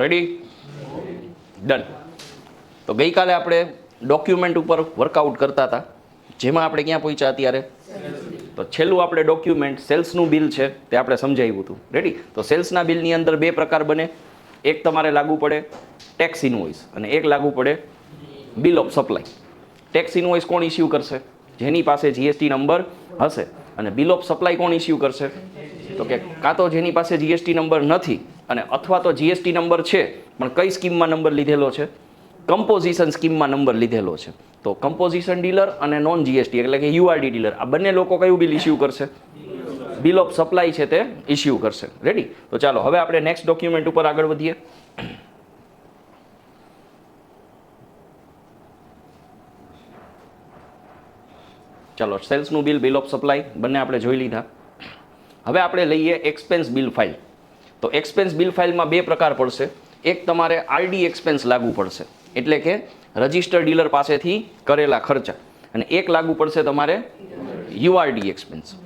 Ready? Done. તો ગઈકાલે આપણે ડોક્યુમેન્ટ ઉપર વર્કઆઉટ કરતા હતા, જેમાં આપણે ક્યાં પહોંચ્યા અત્યારે? તો છેલ્લું આપણે ડોક્યુમેન્ટ સેલ્સનું બિલ છે તે આપણે સમજાવ્યું હતું. રેડી? તો સેલ્સના બિલની અંદર બે પ્રકાર બને. એક તમારે લાગુ પડે ટેક્સ ઇનવોઇસ અને એક લાગુ પડે bill of supply. Tax invoice કોણ ઇસ્યુ કરશે? જેની પાસે જીએસટી નંબર હશે. અને બિલ ઓફ સપ્લાય કોણ ઇસ્યુ કરશે? તો કે કાં તો જેની પાસે જીએસટી નંબર નથી અને અથવા તો જીએસટી નંબર છે પણ કઈ સ્કીમમાં નંબર લીધેલો છે? કમ્પોઝિશન સ્કીમમાં નંબર લીધેલો છે. તો કમ્પોઝિશન ડીલર અને નોન જીએસટી એટલે કે યુઆરડી ડીલર, આ બંને લોકો કયું બિલ ઇસ્યુ કરશે? બિલ ઓફ સપ્લાય છે તે ઇસ્યુ કરશે. રેડી? તો ચાલો હવે આપણે નેક્સ્ટ ડોક્યુમેન્ટ ઉપર આગળ વધીએ. ચાલો, સેલ્સનું બિલ, બિલ ઓફ સપ્લાય બંને આપણે જોઈ લીધા. હવે આપણે લઈએ એક્સપેન્સ બિલ ફાઇલ. તો એક્સપેન્સ બિલ ફાઇલમાં બે પ્રકાર પડશે. એક તમારે આરડી એક્સપેન્સ લાગુ પડશે, એટલે કે રજિસ્ટર ડીલર પાસેથી કરેલા ખર્ચા, અને એક લાગુ પડશે તમારે યુઆરડી એક્સપેન્સ.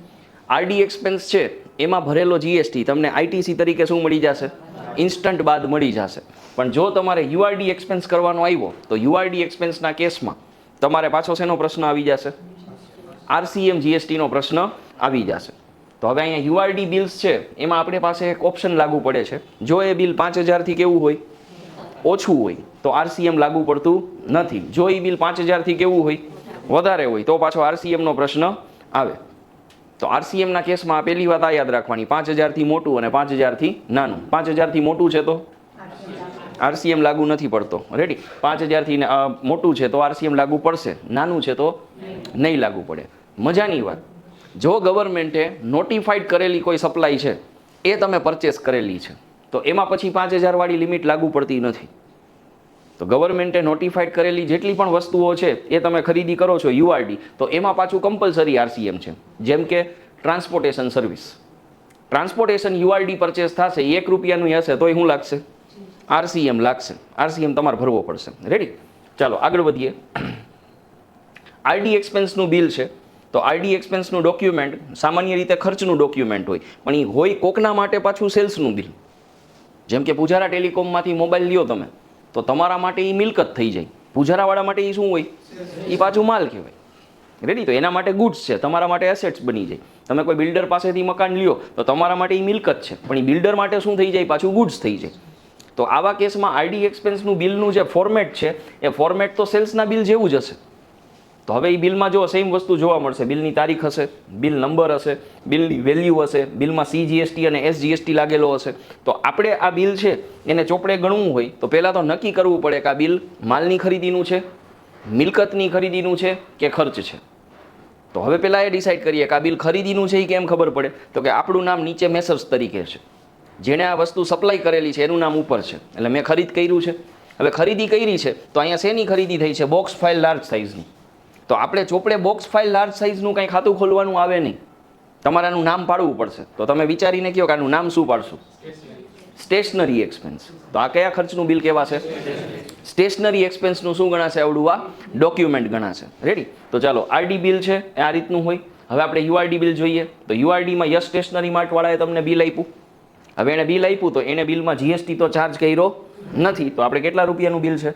આરડી એક્સપેન્સ છે એમાં ભરેલો જીએસટી તમને આઈટીસી તરીકે શું મળી જશે? ઇન્સ્ટન્ટ બાદ મળી જશે. પણ જો તમારે યુઆરડી એક્સપેન્સ કરવાનો આવ્યો તો યુઆરડી એક્સપેન્સના કેસમાં તમારે પાછો શેનો પ્રશ્ન આવી જશે? આરસીએમ જીએસટીનો પ્રશ્ન આવી જશે. તો હવે અહીંયા યુઆરડી બિલ્સ છે એમાં આપણી પાસે એક ઓપ્શન લાગુ પડે છે. જો એ બિલ 5000થી કેવું હોય? ઓછું હોય તો આરસીએમ લાગુ પડતું નથી. જો એ બિલ 5000થી કેવું હોય? વધારે હોય તો પાછો આરસીએમનો પ્રશ્ન આવે. તો આરસીએમના કેસમાં પહેલી વાત આ યાદ રાખવાની, 5000થી મોટું અને 5000થી નાનું. 5000થી મોટું છે તો આરસીએમ લાગુ નથી પડતો. રેડી? 5000થી મોટું છે તો આરસીએમ લાગુ પડશે, નાનું છે તો નહીં લાગુ પડે. મજાની વાત, જો ગવર્મેન્ટે નોટિફાઈડ કરેલી કોઈ સપ્લાય છે એ તમે પરચેસ કરેલી છે તો એમાં પછી 5000 વાળી લિમિટ લાગુ પડતી નથી. તો ગવર્મેન્ટે નોટિફાઈડ કરેલી જેટલી પણ વસ્તુઓ છે એ તમે ખરીદી કરો છો યુઆરડી, તો એમાં પાછું કમ્પલસરી આરસીએમ છે. જેમ કે ટ્રાન્સપોર્ટેશન સર્વિસ, ટ્રાન્સપોર્ટેશન યુઆરડી પરચેસ થશે, 1 રૂપિયાનું હશે તોય શું લાગશે? આરસીએમ લાગશે. આરસીએમ તમારે ભરવો પડશે. રેડી? ચાલો આગળ વધીએ. આરડી એક્સપેન્સનું બિલ છે. તો આરડી એક્સપેન્સનું ડોક્યુમેન્ટ સામાન્ય રીતે ખર્ચનું ડોક્યુમેન્ટ હોય, પણ એ હોય કોકના માટે પાછું સેલ્સનું બિલ. જેમ કે પૂજારા ટેલિકોમમાંથી મોબાઈલ લ્યો તમે તો તમારા માટે એ મિલકત થઈ જાય. પૂજારાવાળા માટે એ શું હોય? એ પાછું માલ કહેવાય. રેડી? તો એના માટે ગુડ્સ છે, તમારા માટે એસેટ્સ બની જાય. તમે કોઈ બિલ્ડર પાસેથી મકાન લ્યો તો તમારા માટે એ મિલકત છે, પણ એ બિલ્ડર માટે શું થઈ જાય? પાછું ગુડ્સ થઈ જાય. તો આવા કેસમાં આરડી એક્સપેન્સનું બિલનું જે ફોર્મેટ છે એ ફોર્મેટ તો સેલ્સના બિલ જેવું જ હશે. તો હવે એ બિલમાં જો સેમ વસ્તુ જોવા મળશે, બિલની તારીખ હશે, બિલ નંબર હશે, બિલની વેલ્યુ હશે, બિલમાં સીજીએસટી અને એસજીએસટી લાગેલો હશે. તો આપણે આ બિલ છે એને ચોપડે ગણવું હોય તો પહેલાં તો નક્કી કરવું પડે કે આ બિલ માલની ખરીદીનું છે, મિલકતની ખરીદીનું છે કે ખર્ચ છે. તો હવે પહેલાં એ ડિસાઇડ કરીએ કે આ બિલ ખરીદીનું છે એ કેમ ખબર પડે? તો કે આપણું નામ નીચે મેસર્સ તરીકે છે, જેણે આ વસ્તુ સપ્લાય કરેલી છે એનું નામ ઉપર છે, એટલે મેં ખરીદ કર્યું છે. હવે ખરીદી કરી છે તો અહીંયા શેની ખરીદી થઈ છે? બોક્સ ફાઇલ લાર્જ સાઇઝની. તો આપણે ચોપડે બોક્સ ફાઇલ લાર્જ સાઇઝનું કંઈ ખાતું ખોલવાનું આવે નહીં, તમારાનું નામ પાડવું પડશે. તો તમે વિચારીને કહો કે આનું નામ શું પાડશું? Stationary expense. તો આ કયા ખર્ચનું બિલ કહેવાશે? સ્ટેશનરી એક્સપેન્સનું શું ગણાશે? આવડું આ ડોક્યુમેન્ટ ગણાશે. રેડી? તો ચાલો, આરડી બિલ છે એ આ રીતનું હોય. હવે આપણે યુઆરડી બિલ જોઈએ. તો યુઆરડીમાં યસ સ્ટેશનરી માર્ટવાળાએ તમને બિલ આપ્યું. હવે એણે બિલ આપ્યું તો એને બિલમાં જીએસટી તો ચાર્જ કર્યો નથી. તો આપણે કેટલા રૂપિયાનું બિલ છે?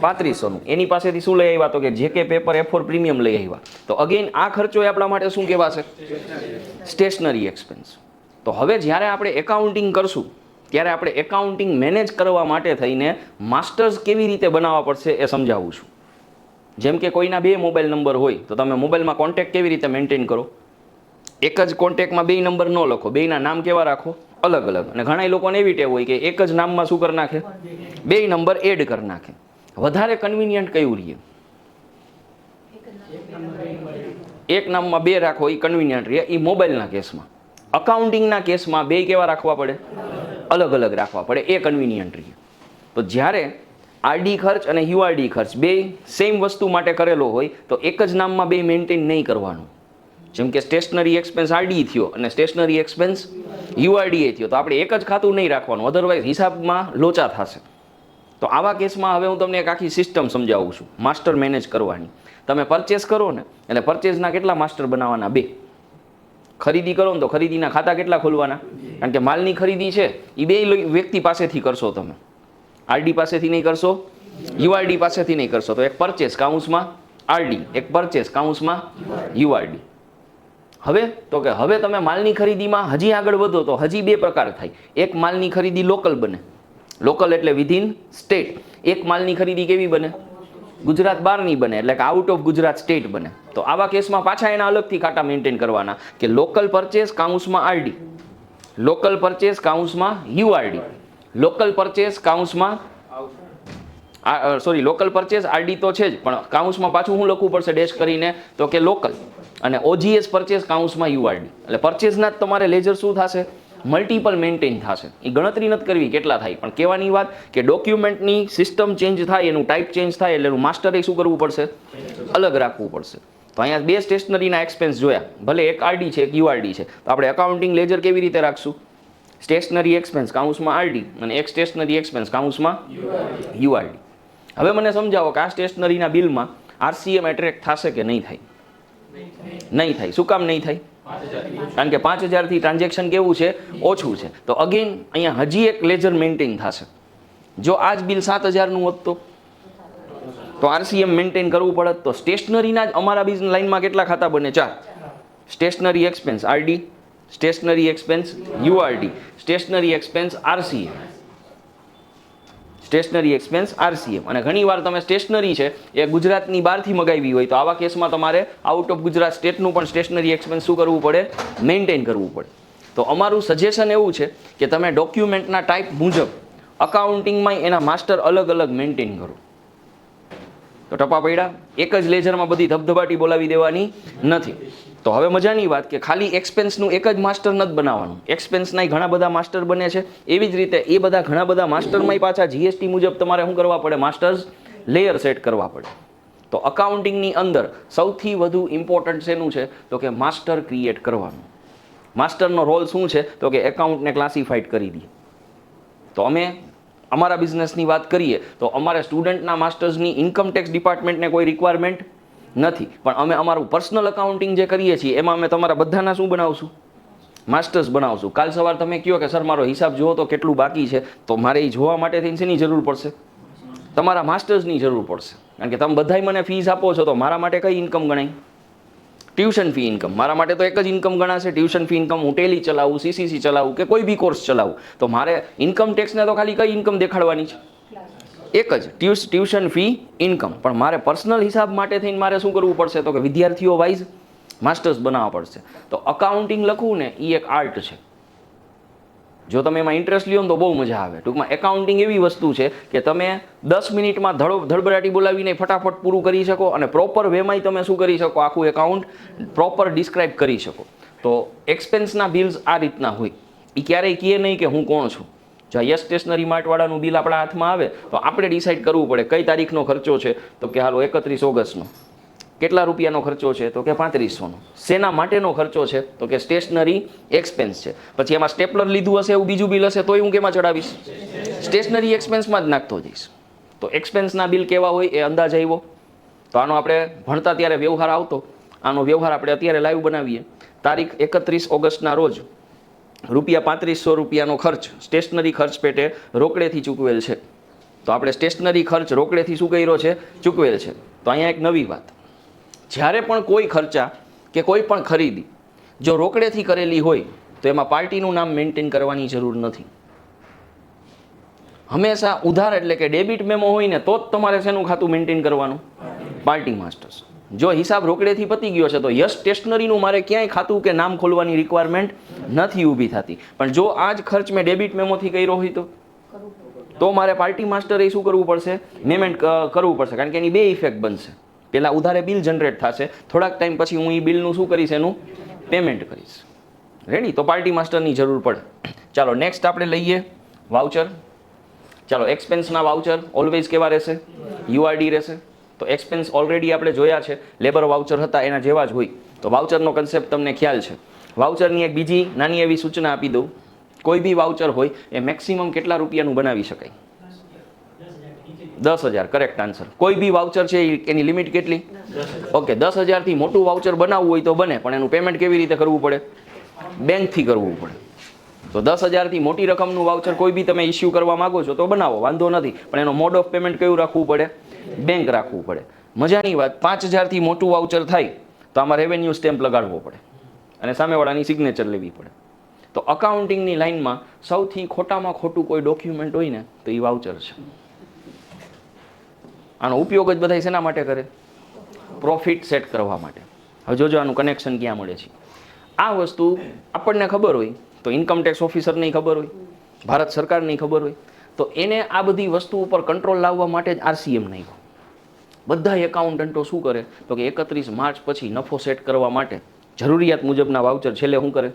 3500નું. એની પાસેથી શું લઈ આવ્યા? તો કે જે કે પેપર A4 પ્રીમિયમ લઈ આવ્યા. તો અગેન આ ખર્ચો આપણા માટે શું કહેવાશે? Stationery expense. તો હવે જ્યારે આપણે એકાઉન્ટિંગ કરશું ત્યારે આપણે એકાઉન્ટિંગ મેનેજ કરવા માટે થઈને માસ્ટર્સ કેવી રીતે બનાવવા પડશે એ સમજાવું છું. જેમ કે કોઈના 2 મોબાઈલ નંબર હોય તો તમે મોબાઈલમાં કોન્ટેક્ટ કેવી રીતે મેન્ટેન કરો? એક જ કોન્ટેક્ટમાં 2 નંબર ન લખો, 2ના નામ કેવા રાખો? અલગ અલગ. અને ઘણા લોકોને એવી ટેવ હોય કે એક જ નામમાં શું કરી નાખે? 2 નંબર એડ કરી નાખે. વધારે કન્વિનિયન્ટ કયું રહીએ? એક નામમાં 2 રાખો એ કન્વિનિયન્ટ રહે, એ મોબાઈલના કેસમાં. અકાઉન્ટિંગના કેસમાં 2 કેવા રાખવા પડે? અલગ અલગ રાખવા પડે, એ કન્વિનિયન્ટ રહે. તો જ્યારે આરડી ખર્ચ અને યુઆરડી ખર્ચ બે સેમ વસ્તુ માટે કરેલો હોય તો એક જ નામમાં 2 મેન્ટેન નહીં કરવાનું. જેમ કે સ્ટેશનરી એક્સપેન્સ આરડી થયો અને સ્ટેશનરી એક્સપેન્સ યુઆરડી થયો, તો આપણે એક જ ખાતું નહીં રાખવાનું, અધરવાઇઝ હિસાબમાં લોચા થશે. તો આવા કેસમાં હવે હું તમને એક આખી સિસ્ટમ સમજાવું છું માસ્ટર મેનેજ કરવાની. તમે પરચેસ કરો ને એટલે પરચેસના કેટલા માસ્ટર બનાવવાના? 2. ખરીદી કરો ને તો ખરીદીના ખાતા કેટલા ખોલવાના? કારણ કે માલની ખરીદી છે એ 2 વ્યક્તિ પાસેથી કરશો તમે. આરડી પાસેથી નહીં કરશો, યુઆરડી પાસેથી નહીં કરશો. તો એક પરચેસ કાઉન્સમાં આરડી, એક પરચેસ કાઉન્સમાં યુઆરડી. હવે તો કે હવે તમે માલની ખરીદીમાં હજી આગળ વધો તો હજી બે પ્રકાર થાય. એક માલની ખરીદી લોકલ બને, લોકલ એટલે વિધિન સ્ટેટ. એક માલની ખરીદી કેવી બને? ગુજરાત બહારની બને, એટલે કે આઉટ ઓફ ગુજરાત સ્ટેટ બને. તો આવા કેસમાં પાછા એના અલગથી ખાતા મેન્ટેન કરવાના કે લોકલ પરચેસ કાઉન્સમાં આરડી, લોકલ પરચેસ કાઉન્સમાં યુઆરડી, લોકલ પરચેસ કાઉન્સમાં સોરી લોકલ પરચેસ આરડી તો છે જ, પણ કાઉન્સમાં પાછું શું લખવું પડશે ડેશ કરીને? તો કે લોકલ. અને ઓજીએસ પરચેસ કાઉન્સમાં યુઆરડી. એટલે પરચેસના જ તમારે લેજર શું થશે? મલ્ટિપલ મેન્ટેન થશે. એ ગણતરી નથી કરવી કેટલા થાય, પણ કહેવાની વાત કે ડોક્યુમેન્ટની સિસ્ટમ ચેન્જ થાય, એનું ટાઈપ ચેન્જ થાય એટલે એનું માસ્ટરે શું કરવું પડશે? અલગ રાખવું પડશે. તો અહીંયા બે સ્ટેશનરીના એક્સપેન્સ જોયા, ભલે એક આરડી છે એક યુઆરડી છે. તો આપણે એકાઉન્ટિંગ લેજર કેવી રીતે રાખશું? સ્ટેશનરી એક્સપેન્સ કાઉન્સમાં આરડી અને એક સ્ટેશનરી એક્સપેન્સ કાઉન્સમાં યુઆરડી. હવે મને સમજાવો કે આ સ્ટેશનરીના બિલમાં આરસીએમ એટ્રેક્ટ થશે કે નહીં થાય? નહીં થાય. શું કામ નહીં થાય? કારણ કે 5000થી ટ્રાન્ઝેક્શન કેવું છે? ઓછું છે. તો અગેન અહીંયા હજી એક લેજર મેન્ટેન થશે. જો આ જ બિલ 7000નું હોત તો આરસીએમ મેન્ટેન કરવું પડત. તો સ્ટેશનરીના જ અમારા બિઝનેસ લાઇનમાં કેટલા ખાતા બને? 4. Stationery expense RD, stationery expense URD, stationery expense RCM, stationery expense RCM. અને ઘણીવાર તમે સ્ટેશનરી છે એ ગુજરાતની બહારથી મગાવી હોય તો આવા કેસમાં તમારે આઉટ ઓફ ગુજરાત સ્ટેટનું પણ સ્ટેશનરી એક્સપેન્સ શું કરવું પડે? મેન્ટેન કરવું પડે. તો અમારું સજેશન એવું છે કે તમે ડોક્યુમેન્ટના ટાઈપ મુજબ અકાઉન્ટિંગમાં એના માસ્ટર અલગ અલગ મેન્ટેન કરો. તો ટપા પડ્યા. એક જ લેજરમાં બધી ધબધબાટી બોલાવી દેવાની નથી. તો હવે મજાની વાત કે ખાલી એક્સપેન્સનું એક જ માસ્ટર નથી બનાવવાનું. એક્સપેન્સના ઘણા બધા માસ્ટર બને છે. એવી જ રીતે એ બધા ઘણા બધા માસ્ટરમાં પાછા જીએસટી મુજબ તમારે શું કરવા પડે? માસ્ટર્સ લેયર સેટ કરવા પડે. તો અકાઉન્ટિંગની અંદર સૌથી વધુ ઇમ્પોર્ટન્ટ શેનું છે? તો કે માસ્ટર ક્રિએટ કરવાનું. માસ્ટરનો રોલ શું છે? તો કે એકાઉન્ટને ક્લાસિફાઈડ કરી દે. તો અમે અમારા બિઝનેસની વાત કરીએ તો અમારે સ્ટુડન્ટના માસ્ટર્સની ઇન્કમ ટેક્સ ડિપાર્ટમેન્ટને કોઈ રિક્વાયરમેન્ટ નથી, પણ અમે અમારું પર્સનલ અકાઉન્ટિંગ જે કરીએ છીએ એમાં અમે તમારા બધાના શું બનાવશું? માસ્ટર્સ બનાવશું. કાલ સવાર તમે કહો કે સર મારો હિસાબ જુઓ તો કેટલું બાકી છે, તો મારે એ જોવા માટે થઈને શેની જરૂર પડશે? તમારા માસ્ટર્સની જરૂર પડશે. કારણ કે તમે બધાય મને ફીસ આપો છો તો મારા માટે કઈ ઇન્કમ ગણાય? Tuition fee income. મારા માટે તો એક જ ઇન્કમ ગણાશે, ટ્યુશન ફી ઇન્કમ. હું ટેલી ચલાવું, સીસીસી ચલાવું કે કોઈ બી કોર્સ ચલાવું તો મારે ઇન્કમ ટેક્સને તો ખાલી કઈ ઇન્કમ દેખાડવાની છે? એક જ ટ્યુશન ફી ઇન્કમ. પણ મારે પર્સનલ હિસાબ માટે થઈને મારે શું કરવું પડશે? તો કે વિદ્યાર્થીઓ વાઇઝ માસ્ટર્સ બનાવવા પડશે. તો અકાઉન્ટિંગ લખવું ને એ એક આર્ટ છે. જો તમે એમાં ઇન્ટરેસ્ટ લ્યો ને તો બહુ મજા આવે. ટૂંકમાં એકાઉન્ટિંગ એવી વસ્તુ છે કે તમે 10 મિનિટમાં ધડબડાટી બોલાવીને ફટાફટ પૂરું કરી શકો અને પ્રોપર વેમાંય તમે શું કરી શકો? આખું એકાઉન્ટ પ્રોપર ડિસ્ક્રાઇબ કરી શકો. તો એક્સપેન્સના બિલ્સ આ રીતના હોય. એ ક્યારેય કહે નહીં કે હું કોણ છું. જો યસ સ્ટેશનરી માર્ટવાળાનું બિલ આપણા હાથમાં આવે તો આપણે ડિસાઇડ કરવું પડે કઈ તારીખનો ખર્ચો છે. તો કે હાલો 31 ઓગસ્ટનો. કેટલા રૂપિયાનો ખર્ચો છે? તો કે 3500નો. શેના માટેનો ખર્ચો છે? તો કે સ્ટેશનરી એક્સપેન્સ છે. પછી એમાં સ્ટેપલર લીધું હશે એવું બીજું બિલ હશે તોય હું કેમાં ચડાવીશ? સ્ટેશનરી એક્સપેન્સમાં જ નાખતો જઈશ. તો એક્સપેન્સના બિલ કેવા હોય એ અંદાજ આવ્યો. તો આનો આપણે ભણતા ત્યારે વ્યવહાર આવતો, આનો વ્યવહાર આપણે અત્યારે લાઈવ બનાવીએ. તારીખ 31 ઓગસ્ટના રોજ ₹3500 રૂપિયાનો ખર્ચ સ્ટેશનરી ખર્ચ પેટે રોકડેથી ચૂકવેલ છે. તો આપણે સ્ટેશનરી ખર્ચ રોકડેથી શું કર્યો છે? ચૂકવેલ છે. તો અહીંયા એક નવી વાત, જ્યારે પણ કોઈ ખર્ચા કે કોઈ પણ ખરીદી જો રોકડેથી કરેલી હોય તો એમાં પાર્ટીનું નામ મેન્ટેન કરવાની જરૂર નથી. હંમેશા ઉધાર એટલે કે ડેબિટ મેમો હોય ને તો જ તમારે શેનું ખાતું મેન્ટેન કરવાનું? Party masters. જો હિસાબ રોકડેથી પતી ગયો છે તો યસ સ્ટેશનરીનું મારે ક્યાંય ખાતું કે નામ ખોલવાની રિક્વાયરમેન્ટ નથી ઊભી થતી. પણ જો આ જ ખર્ચ મેં ડેબિટ મેમોથી કર્યો હોય તો મારે પાર્ટી માસ્ટરે શું કરવું પડશે? પેમેન્ટ કરવું પડશે. કારણ કે એની બે ઇફેક્ટ બનશે. પહેલાં ઉધારે બિલ જનરેટ થશે, થોડાક ટાઈમ પછી હું એ બિલનું શું કરીશ? એનું પેમેન્ટ કરીશ. રેડી? તો પાર્ટી માસ્ટરની જરૂર પડે. ચાલો નેક્સ્ટ આપણે લઈએ વાઉચર. ચાલો એક્સપેન્સના વાઉચર ઓલવેઝ કેવા રહેશે? યુઆરડી રહેશે. તો એક્સપેન્સ ઓલરેડી આપણે જોયા છે, લેબર વાઉચર હતા એના જેવા જ હોય. તો વાઉચરનો કન્સેપ્ટ તમને ખ્યાલ છે. વાઉચરની એક બીજી નાની એવી સૂચના આપી દઉં. કોઈ બી વાઉચર હોય એ મેક્સિમમ કેટલા રૂપિયાનું બનાવી શકાય? 10,000. Correct answer. કોઈ બી વાઉચર છે એની લિમિટ કેટલી? ઓકે, 10,000થી મોટું વાઉચર બનાવવું હોય તો બને, પણ એનું પેમેન્ટ કેવી રીતે કરવું પડે? બેંકથી કરવું પડે. તો 10,000થી મોટી રકમનું વાઉચર કોઈ બી તમે ઇસ્યુ કરવા માંગો છો તો બનાવો, વાંધો નથી, પણ એનો મોડ ઓફ પેમેન્ટ કયું રાખવું પડે? બેંક રાખવું પડે. મજાની વાત, 5,000થી મોટું વાઉચર થાય તો આમાં રેવન્યુ સ્ટેમ્પ લગાડવો પડે અને સામેવાળાની સિગ્નેચર લેવી પડે. તો અકાઉન્ટિંગની લાઇનમાં સૌથી ખોટામાં ખોટું કોઈ ડોક્યુમેન્ટ હોય ને તો એ વાઉચર છે. આનો ઉપયોગ જ બધા શેના માટે કરે? પ્રોફિટ સેટ કરવા માટે. હવે જોજો આનું કનેક્શન ક્યાં મળે છે. આ વસ્તુ આપણને ખબર હોય તો ઇન્કમટેક્સ ઓફિસરની ખબર હોય, ભારત સરકારની ખબર હોય, તો એને આ બધી વસ્તુ ઉપર કંટ્રોલ લાવવા માટે જ RCM નાખ્યું. બધા એકાઉન્ટન્ટો શું કરે તો કે 31 માર્ચ પછી નફો સેટ કરવા માટે જરૂરિયાત મુજબના વાઉચર છેલ્લે શું કરે?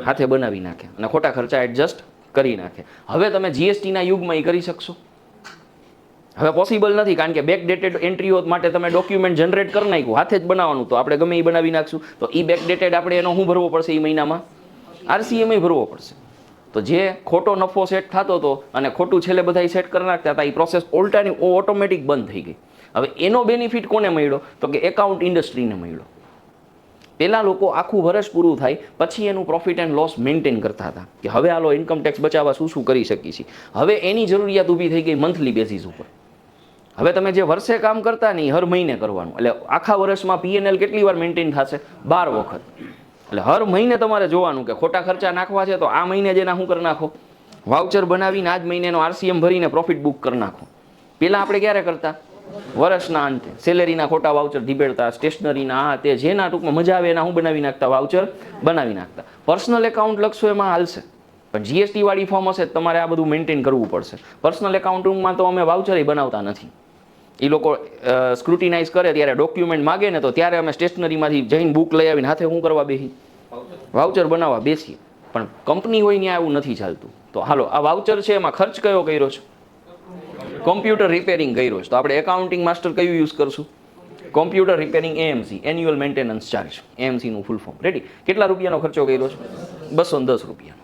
હાથે બનાવી નાખે અને ખોટા ખર્ચા એડજસ્ટ કરી નાખે. હવે તમે GSTના યુગમાં એ કરી શકશો? હવે પોસિબલ નથી, કારણ કે બેક ડેટેડ એન્ટ્રીઓ માટે તમે ડોક્યુમેન્ટ જનરેટ કરી નાખ્યું, હાથે જ બનાવવાનું, તો આપણે ગમે એ બનાવી નાખશું. તો એ બેક ડેટેડ આપણે એનો શું ભરવો પડશે? એ મહિનામાં RCM ભરવો પડશે. તો જે ખોટો નફો સેટ થતો હતો અને ખોટું છેલ્લે બધા સેટ કરી નાખતા હતા, એ પ્રોસેસ ઓલ્ટાની ઓટોમેટિક બંધ થઈ ગઈ. હવે એનો બેનિફિટ કોને મળ્યો તો કે એકાઉન્ટ ઇન્ડસ્ટ્રીને મળ્યો. પહેલાં લોકો આખું વર્ષ પૂરું થાય પછી એનું પ્રોફિટ એન્ડ લોસ મેન્ટેન કરતા હતા કે હવે આલો ઇન્કમટેક્સ બચાવવા શું શું કરી શકીએ છીએ. હવે એની જરૂરિયાત ઊભી થઈ ગઈ મંથલી બેઝિસ ઉપર. હવે તમે જે વર્ષે કામ કરતા નહીં, હર મહિને કરવાનું. એટલે આખા વર્ષમાં P&L કેટલી વાર મેન્ટેન થશે? 12 વખત. એટલે હર મહિને તમારે જોવાનું કે ખોટા ખર્ચા નાખવા છે તો આ મહિને જેના શું કરી નાખો? વાઉચર બનાવીને આ જ મહિનેનો RCM ભરીને પ્રોફિટ બુક કરી નાખો. પહેલાં આપણે ક્યારે કરતા? વર્ષના અંતે સેલેરીના ખોટા વાઉચર ધીબેડતા, સ્ટેશનરીના, આ તે જેના ટૂંકમાં મજા આવે એના હું બનાવી નાખતા, વાઉચર બનાવી નાખતા. પર્સનલ એકાઉન્ટ લખશો એમાં હાલશે, પણ GST વાળી ફોર્મ હશે તમારે આ બધું મેન્ટેન કરવું પડશે. પર્સનલ એકાઉન્ટિંગમાં તો અમે વાઉચર બનાવતા નથી. એ લોકો સ્ક્રુટિનાઇઝ કરે ત્યારે ડોક્યુમેન્ટ માગે ને તો ત્યારે અમે સ્ટેશનરીમાંથી જઈને બુક લઈ આવીને હાથે શું કરવા બેસી? વાઉચર બનાવવા બેસીએ. પણ કંપની હોય ત્યાં એવું નથી ચાલતું. તો હાલો, આ વાઉચર છે એમાં ખર્ચ કયો કર્યો છે? કોમ્પ્યુટર રિપેરિંગ કર્યો છે. તો આપણે એકાઉન્ટિંગ માસ્ટર કયું યુઝ કરશું? Computer repairing AMC, annual maintenance charge, AMC નું ફૂલ ફોર્મ. રેડી? કેટલા રૂપિયાનો ખર્ચો કર્યો છે? 210 રૂપિયાનો.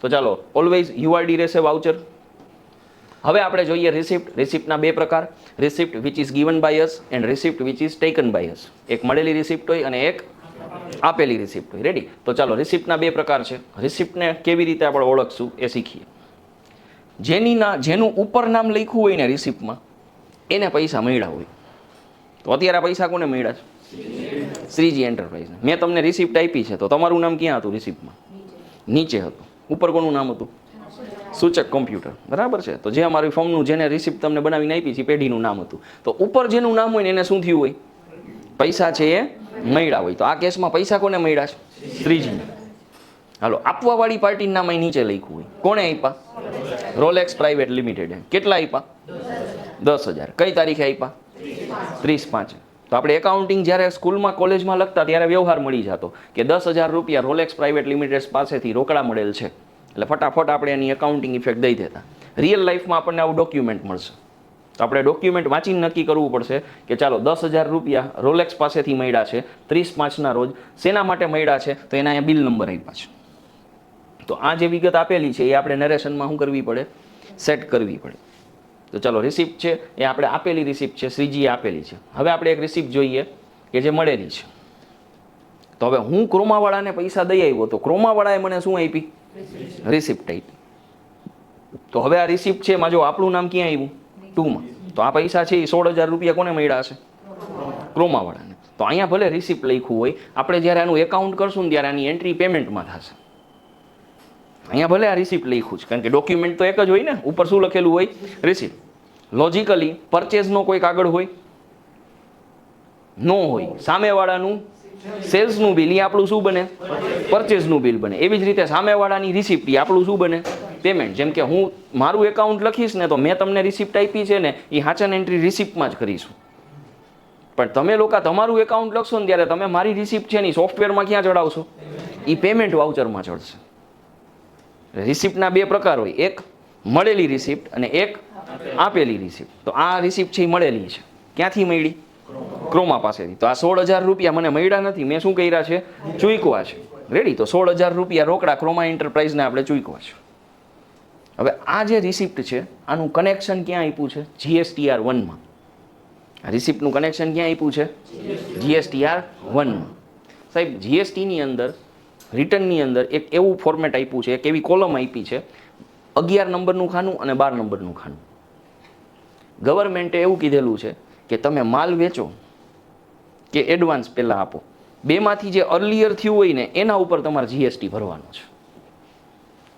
તો ચાલો, ઓલવેઝ URD રહેશે વાઉચર. હવે આપણે જોઈએ રિસિપ્ટ. રિસિપ્ટના બે પ્રકાર, receipt which is given by us and receipt which is taken by us. એક મળેલી રિસિપ્ટ હોય અને એક આપેલી રિસિપ્ટ હોય. રેડી? તો ચાલો, રિસિપ્ટના બે પ્રકાર છે. રિસિપ્ટને કેવી રીતે આપણે ઓળખશું એ શીખીએ. જેનું ઉપર નામ લખ્યું હોય ને રિસિપ્ટમાં, એને પૈસા મળ્યા હોય. તો અત્યારે પૈસા કોને મળ્યા છે? શ્રીજી એન્ટરપ્રાઇઝને. મેં તમને રિસિપ્ટ આપી છે તો તમારું નામ ક્યાં હતું રિસિપ્ટમાં? નીચે હતું. ઉપર કોનું નામ હતું? સૂચક કોમ્પ્યુટર. બરાબર છે? તો જે અમારી ફોર્મનું જેને રિસિપ્ટ તમને બનાવીને આપી છે પેઢીનું નામ હતું. તો ઉપર જેનું નામ હોય ને એને શું થયું હોય? પૈસા છે એ મળ્યા હોય. તો આ કેસમાં પૈસા કોને મળ્યા છે? શ્રીજીને. હાલો, આપવાવાળી પાર્ટીનું નામ અહીં નીચે લખ્યું હોય. કોણે આપ્યા? Rolex private limited. કેટલા આપ્યા? 10,000. કઈ તારીખે આપ્યા? 30/5. તો આપણે એકાઉન્ટિંગ જ્યારે સ્કૂલમાં કોલેજમાં લખતા ત્યારે વ્યવહાર મળી જતો કે 10,000 રૂપિયા રોલેક્સ પ્રાઇવેટ લિમિટેડ પાસેથી રોકડા મળેલ છે. એટલે ફટાફટ આપણે એની એકાઉન્ટિંગ ઇફેક્ટ દઈ દેતા. રિયલ લાઈફમાં આપણને આવું ડોક્યુમેન્ટ મળશે. તો આપણે ડોક્યુમેન્ટ વાંચીને નક્કી કરવું પડશે કે ચાલો 10,000 રૂપિયા રોલેક્સ પાસેથી મળ્યા છે 30/5ના રોજ. શેના માટે મળ્યા છે? તો એના અહીંયા બિલ નંબર આપ્યા છે. તો આ જે વિગત આપેલી છે એ આપણે નરેશનમાં શું કરવી પડે? સેટ કરવી પડે. તો ચાલો, રિસિપ્ટ છે એ આપણે આપેલી રિસિપ્ટ છે, શ્રીજીએ આપેલી છે. હવે આપણે એક રિસિપ્ટ જોઈએ કે જે મળેલી છે. તો હવે હું ક્રોમાવાળાને પૈસા દઈ આવ્યો તો ક્રોમાવાળાએ મને શું આપી? રિસિપ્ટ આપી. તો હવે આ રિસિપ્ટ છે એમાં જો આપણું નામ ક્યાં આવ્યું? 2માં. તો આ પૈસા છે એ 16,000 રૂપિયા કોને મળ્યા છે? ક્રોમાવાળાને. તો અહીંયા ભલે રિસિપ્ટ લખ્યું હોય, આપણે જ્યારે આનું એકાઉન્ટ કરશું ને ત્યારે આની એન્ટ્રી પેમેન્ટમાં થશે. અહીંયા ભલે આ રિસિપ્ટ લખ્યું છે, કારણ કે ડોક્યુમેન્ટ તો એક જ હોય ને. ઉપર શું લખેલું હોય? રિસિપ્ટ. લોજિકલી પરચેઝનો કોઈ કાગળ હોય? નો હોય. સામેવાળાનું સેલ્સનું બિલ એ આપણું શું બને? પરચેઝનું બિલ બને. એવી જ રીતે સામેવાળાની રિસિપ્ટ એ આપણું શું બને? પેમેન્ટ. જેમ કે હું મારું એકાઉન્ટ લખીશ ને તો મેં તમને રિસિપ્ટ આપી છે ને એ હાચન એન્ટ્રી રિસિપ્ટમાં જ કરીશું. પણ તમે લોકો તમારું એકાઉન્ટ લખશો ને ત્યારે તમે મારી રિસિપ્ટ છે ને સોફ્ટવેરમાં ક્યાં ચડાવશો? એ પેમેન્ટ વાઉચરમાં ચડશે. રિસિપ્ટના બે પ્રકાર હોય, એક મળેલી રિસિપ્ટ અને એક આપેલી રિસિપ્ટ. તો આ રિસિપ્ટ છે એ મળેલી છે. ક્યાંથી મળી? ક્રોમા પાસેથી. તો આ 16,000 રૂપિયા મને મળ્યા નથી, મેં શું કર્યા છે? ચૂકવા છે. રેડી? તો 16,000 રૂપિયા રોકડા ક્રોમા એન્ટરપ્રાઇઝને આપણે ચૂકવા છે. હવે આ જે રિસિપ્ટ છે આનું કનેક્શન ક્યાં આપ્યું છે? GSTR 1માં. રિસિપ્ટનું કનેક્શન ક્યાં આપ્યું છે? GSTR 1માં. સાહેબ, GSTની અંદર રિટર્નની અંદર એક એવું ફોર્મેટ આપ્યું છે, એક એવી કોલમ આપી છે, 11 નંબરનું ખાનું અને 12 નંબરનું ખાનું. ગવર્મેન્ટે એવું કીધેલું છે કે તમે માલ વેચો કે એડવાન્સ પહેલાં આપો, બેમાંથી જે અર્લિયર થયું હોય ને એના ઉપર તમારે જીએસટી ભરવાનો છે.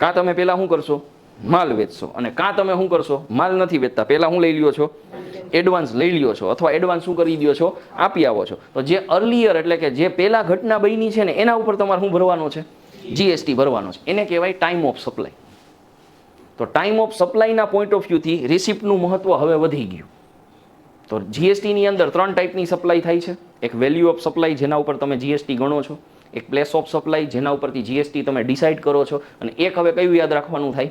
કાં તમે પહેલાં શું કરશો, માલ વેચશો, અને કાં તમે શું કરશો, માલ નથી વેચતા, પહેલાં શું લઈ લ્યો છો, એડવાન્સ લઈ લ્યો છો, અથવા એડવાન્સ શું કરી દો છો, આપી આવો છો. તો જે અર્લિયર એટલે કે જે પહેલાં ઘટના બની છે ને એના ઉપર તમારે શું ભરવાનો છે, જીએસટી ભરવાનો છે. એને કહેવાય ટાઈમ ઓફ સપ્લાય. તો ટાઈમ ઓફ સપ્લાયના પોઈન્ટ ઓફ વ્યૂથી રિસિપ્ટનું મહત્વ હવે વધી ગયું. તો જીએસટીની અંદર 3 ટાઈપની સપ્લાય થાય છે. એક વેલ્યુ ઓફ સપ્લાય, જેના ઉપર તમે જીએસટી ગણો છો. એક પ્લેસ ઓફ સપ્લાય, જેના ઉપરથી જીએસટી તમે ડિસાઇડ કરો છો. અને એક હવે કયું યાદ રાખવાનું થાય,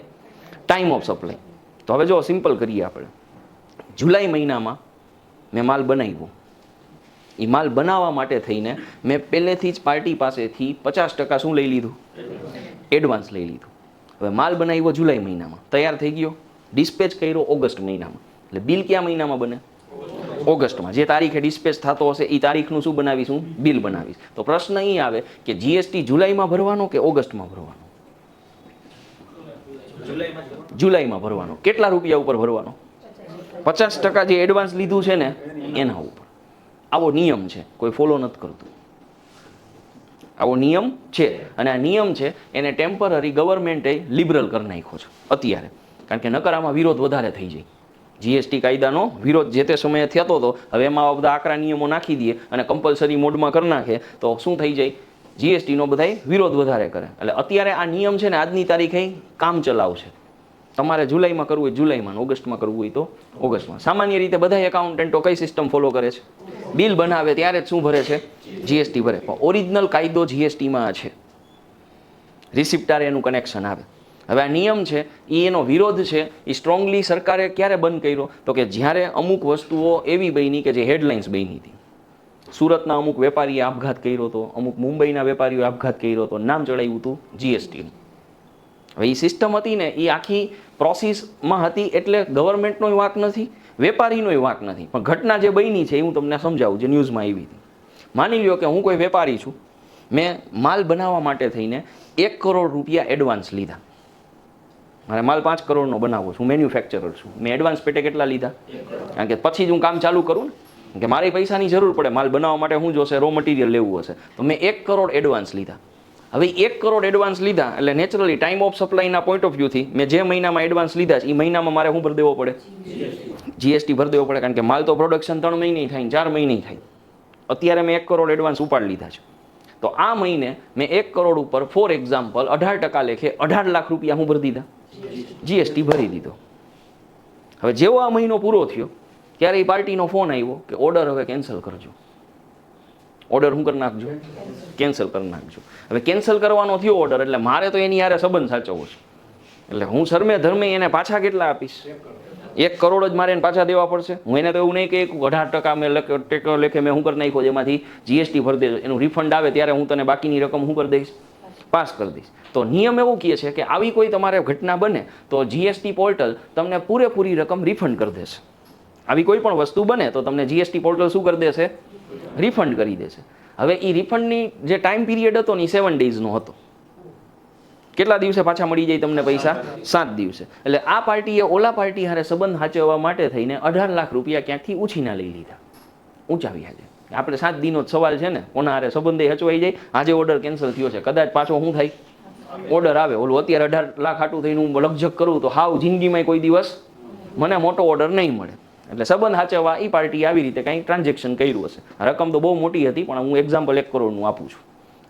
ટાઈમ ઓફ સપ્લાય. તો હવે જો સિમ્પલ કરીએ આપણે. જુલાઈ મહિનામાં મેં માલ બનાવ્યો, એ માલ બનાવવા માટે થઈને મેં પહેલેથી જ પાર્ટી પાસેથી 50% શું લઈ લીધું, એડવાન્સ લઈ લીધું. હવે માલ બનાવ્યો જુલાઈ મહિનામાં, તૈયાર થઈ ગયો, ડિસ્પેચ કર્યો ઓગસ્ટ મહિનામાં. એટલે બિલ કયા મહિનામાં બને, ઓગસ્ટમાં. જે તારીખે ડિસ્પેચ થતો હશે એ તારીખનું શું બનાવીશું, બિલ બનાવીશ. તો પ્રશ્ન એ આવે કે જીએસટી જુલાઈમાં ભરવાનો કે ઓગસ્ટમાં ભરવાનો, જુલાઈમાં ભરવાનો. કેટલા રૂપિયા ઉપર ભરવાનો, 50% જે એડવાન્સ લીધું છે ને એના ઉપર. આવો નિયમ છે, કોઈ ફોલો નથી કરતું. આવો નિયમ છે, અને આ નિયમ છે એને ટેમ્પરરી ગવર્મેન્ટે લિબરલ કરી નાખ્યો છે અત્યારે, કારણ કે નકર આમાં વિરોધ વધારે થઈ જાય. જીએસટી કાયદાનો વિરોધ જે તે સમયે થતો હતો, હવે એમાં બધા આકરા નિયમો નાખી દઈએ અને કમ્પલસરી મોડમાં કરી નાખે તો શું થઈ જાય, જીએસટીનો બધાય વિરોધ વધારે કરે. એટલે અત્યારે આ નિયમ છે ને આજની તારીખે કામ ચલાવશે. તમારે જુલાઈમાં કરવું હોય જુલાઈમાં, ઓગસ્ટમાં કરવું હોય તો ઓગસ્ટમાં. સામાન્ય રીતે બધા એકાઉન્ટન્ટો કઈ સિસ્ટમ ફોલો કરે છે, બિલ બનાવે ત્યારે જ શું ભરે છે, જીએસટી ભરે. પણ ઓરિજિનલ કાયદો જીએસટીમાં છે, રિસિપ્ટારે એનું કનેક્શન આવે. હવે આ નિયમ છે એ એનો વિરોધ છે એ સ્ટ્રોંગલી સરકારે ક્યારે બંધ કર્યો, તો કે જ્યારે અમુક વસ્તુઓ એવી બની કે જે હેડલાઇન્સ બની હતી. સુરતના અમુક વેપારીએ આપઘાત કર્યો હતો, અમુક મુંબઈના વેપારીઓએ આપઘાત કર્યો હતો, નામ ચડાવ્યું હતું જીએસટીનું. હવે એ સિસ્ટમ હતી ને એ આખી પ્રોસેસમાં હતી, એટલે ગવર્મેન્ટનો વાંક નથી, વેપારીનો વાંક નથી. પણ ઘટના જે બની છે એ હું તમને સમજાવું, જે ન્યૂઝમાં આવી હતી. માની લ્યો કે હું કોઈ વેપારી છું, મેં માલ બનાવવા માટે થઈને 1 કરોડ રૂપિયા એડવાન્સ લીધા. મારે માલ 5 કરોડનો બનાવવો છું, હું મેન્યુફેક્ચરર છું. મેં એડવાન્સ પેટે કેટલા લીધા, કારણ કે પછી જ હું કામ ચાલુ કરું ને, કે મારી પૈસાની જરૂર પડે. માલ બનાવવા માટે શું જોશે, રો મટીરિયલ લેવું હશે. તો મેં 1 કરોડ એડવાન્સ લીધા. હવે 1 કરોડ એડવાન્સ લીધા એટલે નેચરલી ટાઈમ ઓફ સપ્લાયના પોઈન્ટ ઓફ વ્યૂથી મેં જે મહિનામાં એડવાન્સ લીધા છે એ મહિનામાં મારે શું ભરી દેવો પડે, જીએસટી ભરી દેવો પડે. કારણ કે માલ તો પ્રોડક્શન 3 મહિને થાય, 4 મહિને થાય. અત્યારે મેં 1 કરોડ એડવાન્સ ઉપાડી લીધા છે, તો આ મહિને મેં 1 કરોડ ઉપર ફોર એક્ઝામ્પલ 18% લેખે 18 લાખ રૂપિયા હું ભરી દીધા, જીએસટી ભરી દીધો. હવે જેવો આ મહિનો પૂરો થયો ત્યારે એ પાર્ટીનો ફોન આવ્યો કે ઓર્ડર હવે કેન્સલ કરજો. ઓર્ડર શું કરી નાખજો, કેન્સલ કરી નાખજો. હવે કેન્સલ કરવાનો થયો ઓર્ડર, એટલે મારે તો એની યારે સંબંધ સાચવવો છે. એટલે હું શરમે ધર્મે એને પાછા કેટલા આપીશ, 1 કરોડ જ મારે એને પાછા દેવા પડશે. હું એને તો એવું નહીં કે 18% મેં લેખે મેં શું કરી નાખ્યો, જેમાંથી જીએસટી ભરી દેજો, એનું રિફંડ આવે ત્યારે હું તને બાકીની રકમ શું કરી દઈશ, પાસ કરી દઈશ. તો નિયમ એવું કહે છે કે આવી કોઈ તમારે ઘટના બને તો જીએસટી પોર્ટલ તમને પૂરેપૂરી રકમ રિફંડ કરી દેશે. આવી કોઈ પણ વસ્તુ બને તો તમને જીએસટી પોર્ટલ શું કરી દેશે, રિફંડ કરી દેશે. હવે એ રિફંડની જે ટાઈમ પીરિયડ હતો ને એ 7 ડેઝનો હતો. કેટલા દિવસે પાછા મળી જાય તમને પૈસા, 7 દિવસે. એટલે આ પાર્ટીએ ઓલા પાર્ટી હારે સંબંધ સાચવવા માટે થઈને 18 લાખ રૂપિયા ક્યાંકથી ઉછીના લઈ લીધા, ઊંચાવ્યા છે. આપણે 7 દિનનો જ સવાલ છે ને, કોના હારે સંબંધે હચવાઈ જાય. આજે ઓર્ડર કેન્સલ થયો છે, કદાચ પાછો શું થાય, ઓર્ડર આવે. ઓલું અત્યારે 18 લાખ હાટું થઈને હું લગઝગ કરું તો હાવ જિંદગીમાં કોઈ દિવસ મને મોટો ઓર્ડર નહીં મળે. એટલે સંબંધ સાચવવા એ પાર્ટી આવી રીતે કંઈક ટ્રાન્ઝેક્શન કર્યું હશે. રકમ તો બહુ મોટી હતી, પણ હું એક્ઝામ્પલ 1 કરોડનું આપું છું.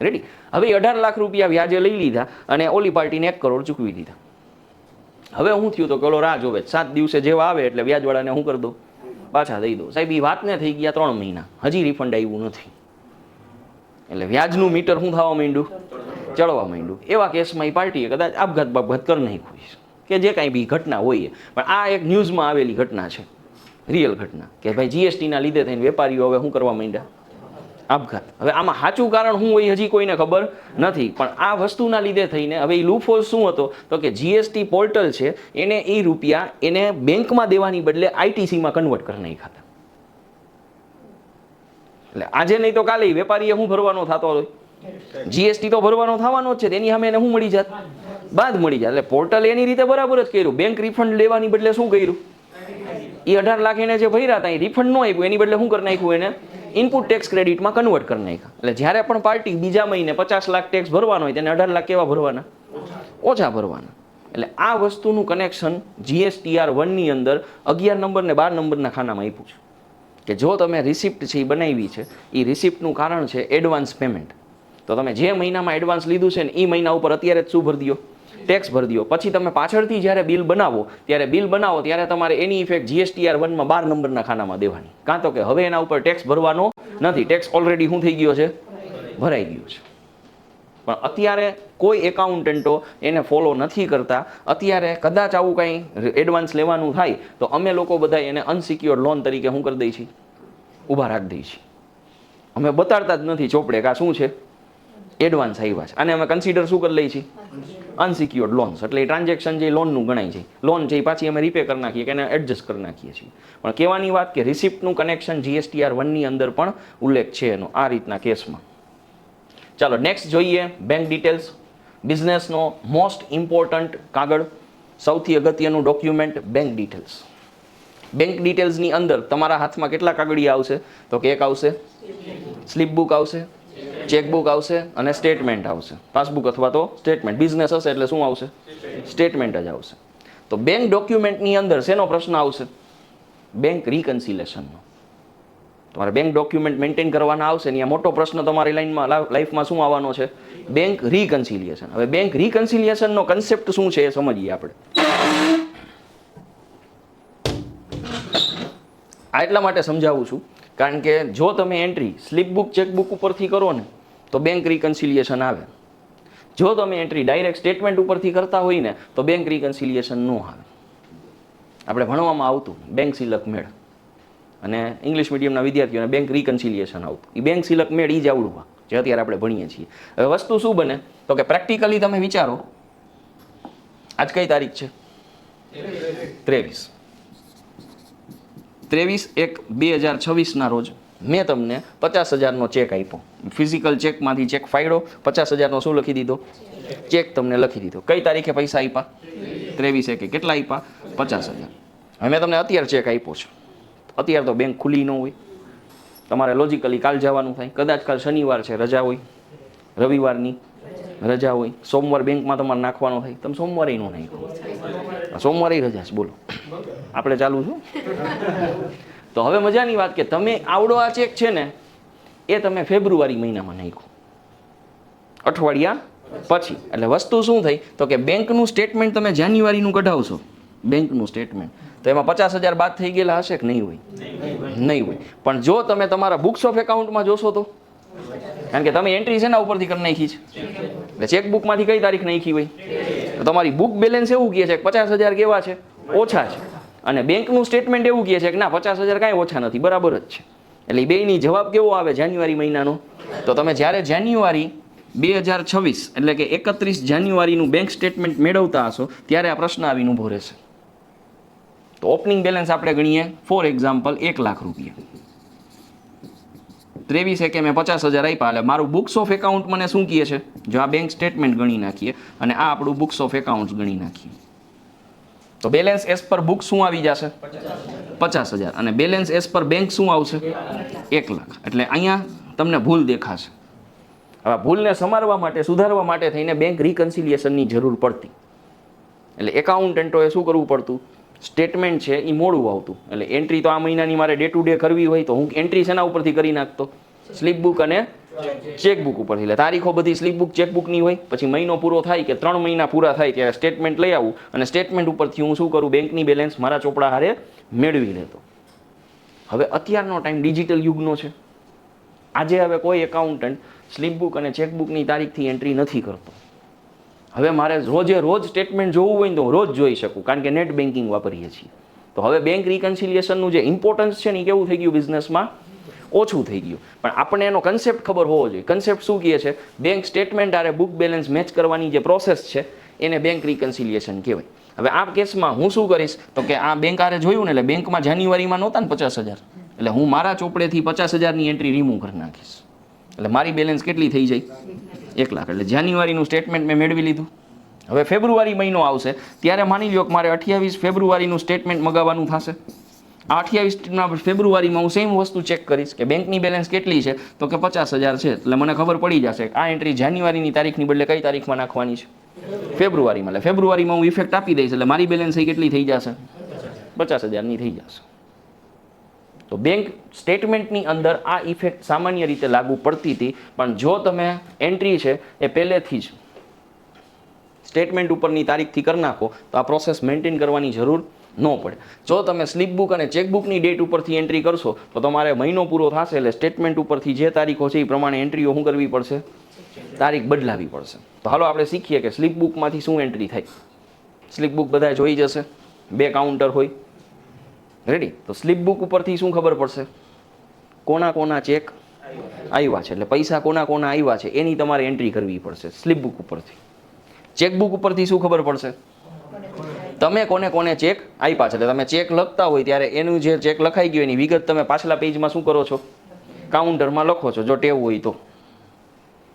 રેડી. હવે 18 લાખ રૂપિયા વ્યાજે લઈ લીધા અને ઓલી પાર્ટીને 1 કરોડ ચૂકવી દીધા. હવે શું થયું તો કે ઓલો રાહ જોવે, 7 દિવસે જેવા આવે એટલે વ્યાજવાળાને શું કરી દો, પાછા દઈ દો. સાહેબ એ વાતને થઈ ગયા 3 મહિના, હજી રિફંડ આવ્યું નથી. એટલે વ્યાજનું મીટર શું થવા માંડ્યું, ચડવા માંડ્યું. એવા કેસમાં એ પાર્ટીએ કદાચ આપઘાત કરી નાખ્યું કે જે કાંઈ બી ઘટના હોય. પણ આ એક ન્યૂઝમાં આવેલી ઘટના છે, રિયલ ઘટના, કે ભાઈ જીએસટીના લીધે થઈને વેપારીઓ હવે શું કરવા માંડ્યા, આપઘાત. હવે આમાં સાચું કારણ શું હોય હજી કોઈને ખબર નથી, પણ આ વસ્તુના લીધે થઈને હવે એ લૂફોલ શું હતો તો કે જીએસટી પોર્ટલ છે એને એ રૂપિયા એને બેંકમાં દેવાની બદલે આઈટીસીમાં કન્વર્ટ કરી નાખ્યા હતા. એટલે આજે નહીં તો કાલે વેપારીએ શું ભરવાનો થતો હોય, જીએસટી તો ભરવાનો થવાનો જ છે, તેની સામે એને શું મળી જાત? બાદ મળી જાય. એટલે પોર્ટલ એની રીતે બરાબર જ કર્યું. બેંક રિફંડ લેવાની બદલે શું કર્યું? એ 18 લાખ એને જે ભર્યા હતા એ રિફંડ ન આપ્યું, એની બદલે શું કરી નાખ્યું? એને ઇનપુટ ટેક્સ ક્રેડિટમાં કન્વર્ટ કરી નાખ્યા. એટલે જ્યારે પણ પાર્ટી બીજા મહિને 50 લાખ ટેક્સ ભરવાનો હોય તેને 18 લાખ કેવા ભરવાના? ઓછા ભરવાના. એટલે આ વસ્તુનું કનેક્શન GSTR 1 ની અંદર 11 નંબર ને 12 નંબરના ખાનામાં આપ્યું છે કે જો તમે રિસિપ્ટ છે એ બનાવી છે, એ રિસિપ્ટનું કારણ છે એડવાન્સ પેમેન્ટ. તો તમે જે મહિનામાં એડવાન્સ લીધું છે ને એ મહિના ઉપર અત્યારે જ શું ભરી દો? ટેક્સ ભરી દો. પછી તમે પાછળથી જ્યારે બિલ બનાવો ત્યારે તમારે એની ઇફેક્ટ GSTR 1 માં 12 નંબરના ખાનામાં દેવાની. કાં તો કે હવે એના ઉપર ટેક્સ ભરવાનો નથી, ટેક્સ ઓલરેડી શું થઈ ગયો છે? ભરાઈ ગયો છે. પણ અત્યારે કોઈ એકાઉન્ટન્ટો એને ફોલો નથી કરતા. અત્યારે કદાચ આવું કંઈ એડવાન્સ લેવાનું થાય તો અમે લોકો બધા એને અનસિક્યોર્ડ લોન તરીકે શું કરી દઈએ છીએ? ઊભા રાખી દઈએ છીએ. અમે બતાડતા જ નથી ચોપડે કે આ શું છે? એડવાન્સ આવ્યા છે. અને અમે કન્સિડર શું કરી લઈએ છીએ? Unsecured loans. એટલે એ ટ્રાન્ઝેક્શન જે લોનનું ગણાય છે, લોન છે એ પાછી અમે રીપે કરી નાખીએ કે એને એડજસ્ટ કરી નાખીએ છીએ. પણ કહેવાની વાત કે રિસિપ્ટનું કનેક્શન GSTR 1 ની અંદર પણ ઉલ્લેખ છે એનો આ રીતના કેસમાં. ચાલો નેક્સ્ટ જોઈએ બેંક ડિટેલ્સ. બિઝનેસનો મોસ્ટ ઇમ્પોર્ટન્ટ કાગળ, સૌથી અગત્યનું ડોક્યુમેન્ટ બેંક ડિટેલ્સ. બેંક ડિટેલ્સની અંદર તમારા હાથમાં કેટલા કાગળિયા આવશે? તો કે એક આવશે સ્લીપ બુક આવશે, ચેકબુક આવશે અને સ્ટેટમેન્ટ આવશે. પાસબુક અથવા તો સ્ટેટમેન્ટ. બિઝનેસ હશે એટલે શું આવશે? સ્ટેટમેન્ટ જ આવશે. તો બેંક ડોક્યુમેન્ટની અંદર શેનો પ્રશ્ન આવશે? બેંક રિકન્સિલેશનનો. તમારે બેંક ડોક્યુમેન્ટ મેન્ટેન કરવાના આવશે ને આ મોટો પ્રશ્ન તમારી લાઈફમાં શું આવવાનો છે? Bank reconciliation. હવે બેંક રિકન્સિલિયેશનનો કન્સેપ્ટ શું છે એ સમજીએ આપણે. આ એટલા માટે સમજાવું છું કારણ કે જો તમે એન્ટ્રી સ્લીપ બુક ચેકબુક ઉપરથી કરો ને તો બેંક રિકન્સિલિયેશન આવે. જો તમે એન્ટ્રી ડાયરેક્ટ સ્ટેટમેન્ટ ઉપરથી કરતા હોય ને તો બેંક રિકન્સિલિયેશન ન આવે. આપણે ભણવામાં આવતું બેંક સિલક મેળ, અને ઇંગ્લિશ મીડિયમના વિદ્યાર્થીઓને બેંક રિકન્સિલિયેશન આવતું. એ બેંક સિલક મેળ એ જ આવડવા જે અત્યારે આપણે ભણીએ છીએ. હવે વસ્તુ શું બને તો કે પ્રેક્ટિકલી તમે વિચારો, આજ કઈ તારીખ છે? 23/1/2026 ના રોજ મેં તમને 50,000નો ચેક આપ્યો. ફિઝિકલ ચેકમાંથી ચેક ફાડ્યો, 50,000નો શું લખી દીધો? ચેક તમને લખી દીધો. કઈ તારીખે પૈસા આપ્યા? 23/1. કેટલા આપ્યા? 50,000. હવે મેં તમને અત્યારે ચેક આપ્યો છે. અત્યારે તો બેંક ખુલ્લી ન હોય, તમારે લોજિકલી કાલ જવાનું થાય. કદાચ કાલ શનિવાર છે, રજા હોય, રવિવારની રજા હોય, સોમવાર બેંકમાં તમારે નાખવાનો થાય, તમે સોમવારે ન નાખો, સોમવારે રજા છે. બોલો આપણે ચાલુ છું. તો હવે મજાની વાત કે તમે આવડો આ ચેક છે ને એ તમે ફેબ્રુઆરી મહિનામાં નાખો, અઠવાડિયા પછી. એટલે વસ્તુ શું થઈ તો કે બેંકનું સ્ટેટમેન્ટ તમે જાન્યુઆરીનું કઢાવશો, બેંકનું સ્ટેટમેન્ટ, તો એમાં 50,000 બાદ થઈ ગયેલા હશે કે નહીં હોય? નહીં હોય. પણ જો તમે તમારા બુક્સ ઓફ એકાઉન્ટમાં જોશો તો, કારણ કે તમે એન્ટ્રી શેના ઉપરથી કરી નાખી છે? એટલે ચેકબુકમાંથી કઈ તારીખ નાખી હોય? તો તમારી બુક બેલેન્સ એવું કહે છે કે 50,000 કેવા છે? ઓછા છે. અને બેંકનું સ્ટેટમેન્ટ એવું કહે છે કે ના 50,000 કાંઈ ઓછા નથી, બરાબર જ છે. એટલે એ બેયની જવાબ કેવો આવે જાન્યુઆરી મહિનાનો? તો તમે જ્યારે જાન્યુઆરી 2026 એટલે કે 31 જાન્યુઆરીનું બેંક સ્ટેટમેન્ટ મેળવતા હશો ત્યારે આ પ્રશ્ન આવીને ઊભો રહેશે. તો ઓપનિંગ બેલેન્સ આપણે ગણીએ ફોર એક્ઝામ્પલ 1 લાખ રૂપિયા. 23/1 મેં 50,000 આપ્યા એટલે મારું બુક્સ ઓફ એકાઉન્ટ મને શું કહે છે? જો આ બેંક સ્ટેટમેન્ટ ગણી નાખીએ અને આ આપણું બુક્સ ઓફ એકાઉન્ટ ગણી નાખીએ તો બેલેન્સ એઝ પર બુક શું આવી જશે? 50,000. અને બેલેન્સ એઝ પર બેંક શું આવશે? 1 લાખ. એટલે અહીંયા તમને ભૂલ દેખાશે. હવે ભૂલને સમારવા માટે, સુધારવા માટે થઈને બેંક રિકન્સિલિયેશનની જરૂર પડતી. એટલે એકાઉન્ટન્ટોએ શું કરવું પડતું? સ્ટેટમેન્ટ છે એ મોડું આવતું. એટલે એન્ટ્રી તો આ મહિનાની મારે ડે ટુ ડે કરવી હોય તો હું એન્ટ્રી શેના ઉપરથી કરી નાખતો? સ્લીપ બુક અને ચેકબુક ઉપરથી. એટલે તારીખો બધી સ્લીપ બુક ચેકબુકની હોય. પછી મહિનો પૂરો થાય કે 3 મહિના પૂરા થાય ત્યારે સ્ટેટમેન્ટ લઈ આવું અને સ્ટેટમેન્ટ ઉપરથી હું શું કરું? બેંકની બેલેન્સ મારા ચોપડા હારે મેળવી લેતો. હવે અત્યારનો ટાઈમ ડિજિટલ યુગનો છે. આજે હવે કોઈ એકાઉન્ટન્ટ સ્લીપ બુક અને ચેકબુકની તારીખથી એન્ટ્રી નથી કરતો. હવે મારે રોજ સ્ટેટમેન્ટ જોવું હોય ને તો રોજ જોઈ શકું કારણ કે નેટ બેન્કિંગ વાપરીએ છીએ. તો હવે બેંક રિકન્સિલિયેશનનું જે ઇમ્પોર્ટન્સ છે ને એ કેવું થઈ ગયું? બિઝનેસમાં ઓછું થઈ ગયું. પણ આપણે એનો કન્સેપ્ટ ખબર હોવો જોઈએ. કન્સેપ્ટ શું કહે છે? બેંક સ્ટેટમેન્ટ આરે બુક બેલેન્સ મેચ કરવાની જે પ્રોસેસ છે એને બેંક રિકન્સિલિયેશન કહેવાય. હવે આ કેસમાં હું શું કરીશ તો કે આ બેંક આરે જોયું ને એટલે બેંકમાં જાન્યુઆરીમાં નહોતા ને 50,000, એટલે હું મારા ચોપડેથી 50,000ની એન્ટ્રી રિમૂવ કરી નાખીશ. એટલે મારી બેલેન્સ કેટલી થઈ જાય? 1 લાખ. એટલે જાન્યુઆરીનું સ્ટેટમેન્ટ મેં મેળવી લીધું. હવે ફેબ્રુઆરી મહિનો આવશે ત્યારે માની લો કે મારે 28 ફેબ્રુઆરીનું સ્ટેટમેન્ટ મગાવવાનું થશે. આ 28 ફેબ્રુઆરીમાં હું સેમ વસ્તુ ચેક કરીશ કે બેંકની બેલેન્સ કેટલી છે, તો કે 50,000 છે. એટલે મને ખબર પડી જશે આ એન્ટ્રી જાન્યુઆરીની તારીખની બદલે કઈ તારીખમાં નાખવાની છે? ફેબ્રુઆરીમાં. એટલે ફેબ્રુઆરીમાં હું ઇફેક્ટ આપી દઈશ એટલે મારી બેલેન્સ કેટલી થઈ જશે? 50,000ની થઈ જશે. તો બેંક સ્ટેટમેન્ટની અંદર આ ઇફેક્ટ સામાન્ય રીતે લાગુ પડતી હતી, પણ જો તમે એન્ટ્રી છે એ પહેલેથી જ સ્ટેટમેન્ટ ઉપરની તારીખથી કરી નાખો તો આ પ્રોસેસ મેન્ટેન કરવાની જરૂર ન પડે. જો તમે સ્લીપ બુક અને ચેકબુકની ડેટ ઉપરથી એન્ટ્રી કરશો તો તમારે મહિનો પૂરો થશે એટલે સ્ટેટમેન્ટ ઉપરથી જે તારીખો છે એ પ્રમાણે એન્ટ્રીઓ શું કરવી પડશે? તારીખ બદલાવી પડશે. તો હાલો આપણે શીખીએ કે સ્લીપ બુકમાંથી શું એન્ટ્રી થાય. સ્લીપ બુક બધા જોઈ જશે, 2 કાઉન્ટર હોય. રેડી? તો સ્લીપ બુક ઉપરથી શું ખબર પડશે? કોના કોના ચેક આવ્યા છે, એટલે પૈસા કોના કોના આવ્યા છે એની તમારે એન્ટ્રી કરવી પડશે સ્લીપ બુક ઉપરથી. ચેકબુક ઉપરથી શું ખબર પડશે? તમે કોને કોને ચેક આપ્યા છે. એટલે તમે ચેક લખતા હોય ત્યારે એનું જે ચેક લખાઈ ગયું એની વિગત તમે પાછલા પેજમાં શું કરો છો? કાઉન્ટરમાં લખો છો, જો ટેવ હોય તો.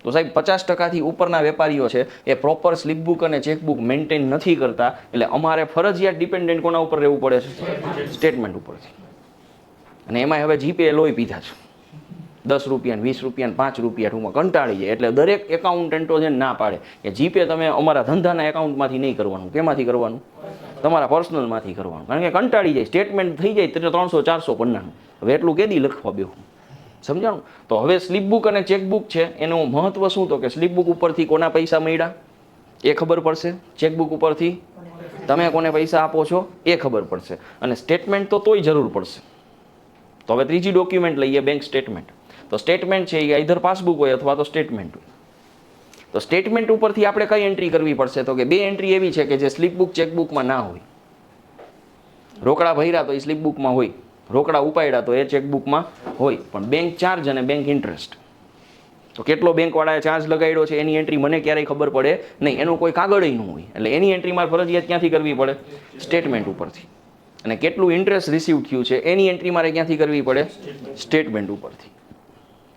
તો સાહેબ 50%થી ઉપરના વેપારીઓ છે એ પ્રોપર સ્લીપ બુક અને ચેકબુક મેન્ટેન નથી કરતા, એટલે અમારે ફરજિયાત ડિપેન્ડન્ટ કોના ઉપર રહેવું પડે છે? સ્ટેટમેન્ટ ઉપરથી. અને એમાં હવે જીપે લોહી પીધા છે. 10 રૂપિયા, 20 રૂપિયા, 5 રૂપિયા ટૂંકમાં કંટાળી જાય. એટલે દરેક એકાઉન્ટન્ટો છે ના પાડે કે જીપે તમે અમારા ધંધાના એકાઉન્ટમાંથી નહીં કરવાનું. કેમાંથી કરવાનું? તમારા પર્સનલમાંથી કરવાનું. કારણ કે કંટાળી જાય, સ્ટેટમેન્ટ થઈ જાય 300-400 પન્નાનું. હવે એટલું કેદી લખવા બેહું? સમજાણું? તો હવે સ્લીપ બુક અને ચેકબુક છે એનું મહત્વ શું? તો કે સ્લીપ બુક ઉપરથી કોના પૈસા મળ્યા એ ખબર પડશે, ચેકબુક ઉપરથી તમે કોને પૈસા આપો છો એ ખબર પડશે, અને સ્ટેટમેન્ટ તો તોય જરૂર પડશે. તો હવે ત્રીજી ડોક્યુમેન્ટ લઈએ, બેંક સ્ટેટમેન્ટ. તો સ્ટેટમેન્ટ છે એ આઈધર પાસબુક હોય અથવા તો સ્ટેટમેન્ટ હોય. તો સ્ટેટમેન્ટ ઉપરથી આપણે કઈ એન્ટ્રી કરવી પડશે? તો કે 2 એન્ટ્રી એવી છે કે જે સ્લીપ બુક ચેકબુકમાં ના હોય. રોકડા ભર્યા તો એ સ્લીપ બુકમાં હોય, રોકડા ઉપાડ્યા તો એ ચેકબુકમાં હોય. પણ બેંક ચાર્જ અને બેંક ઇન્ટરેસ્ટ, તો કેટલો બેંકવાળાએ ચાર્જ લગાડ્યો છે એની એન્ટ્રી મને ક્યારેય ખબર પડે નહીં. એનું કોઈ કાગળ ન હોય, એટલે એની એન્ટ્રી મારે ફરજિયાત ક્યાંથી કરવી પડે? સ્ટેટમેન્ટ ઉપરથી. અને કેટલું ઇન્ટરેસ્ટ રિસીવ થયું છે એની એન્ટ્રી મારે ક્યાંથી કરવી પડે? સ્ટેટમેન્ટ ઉપરથી.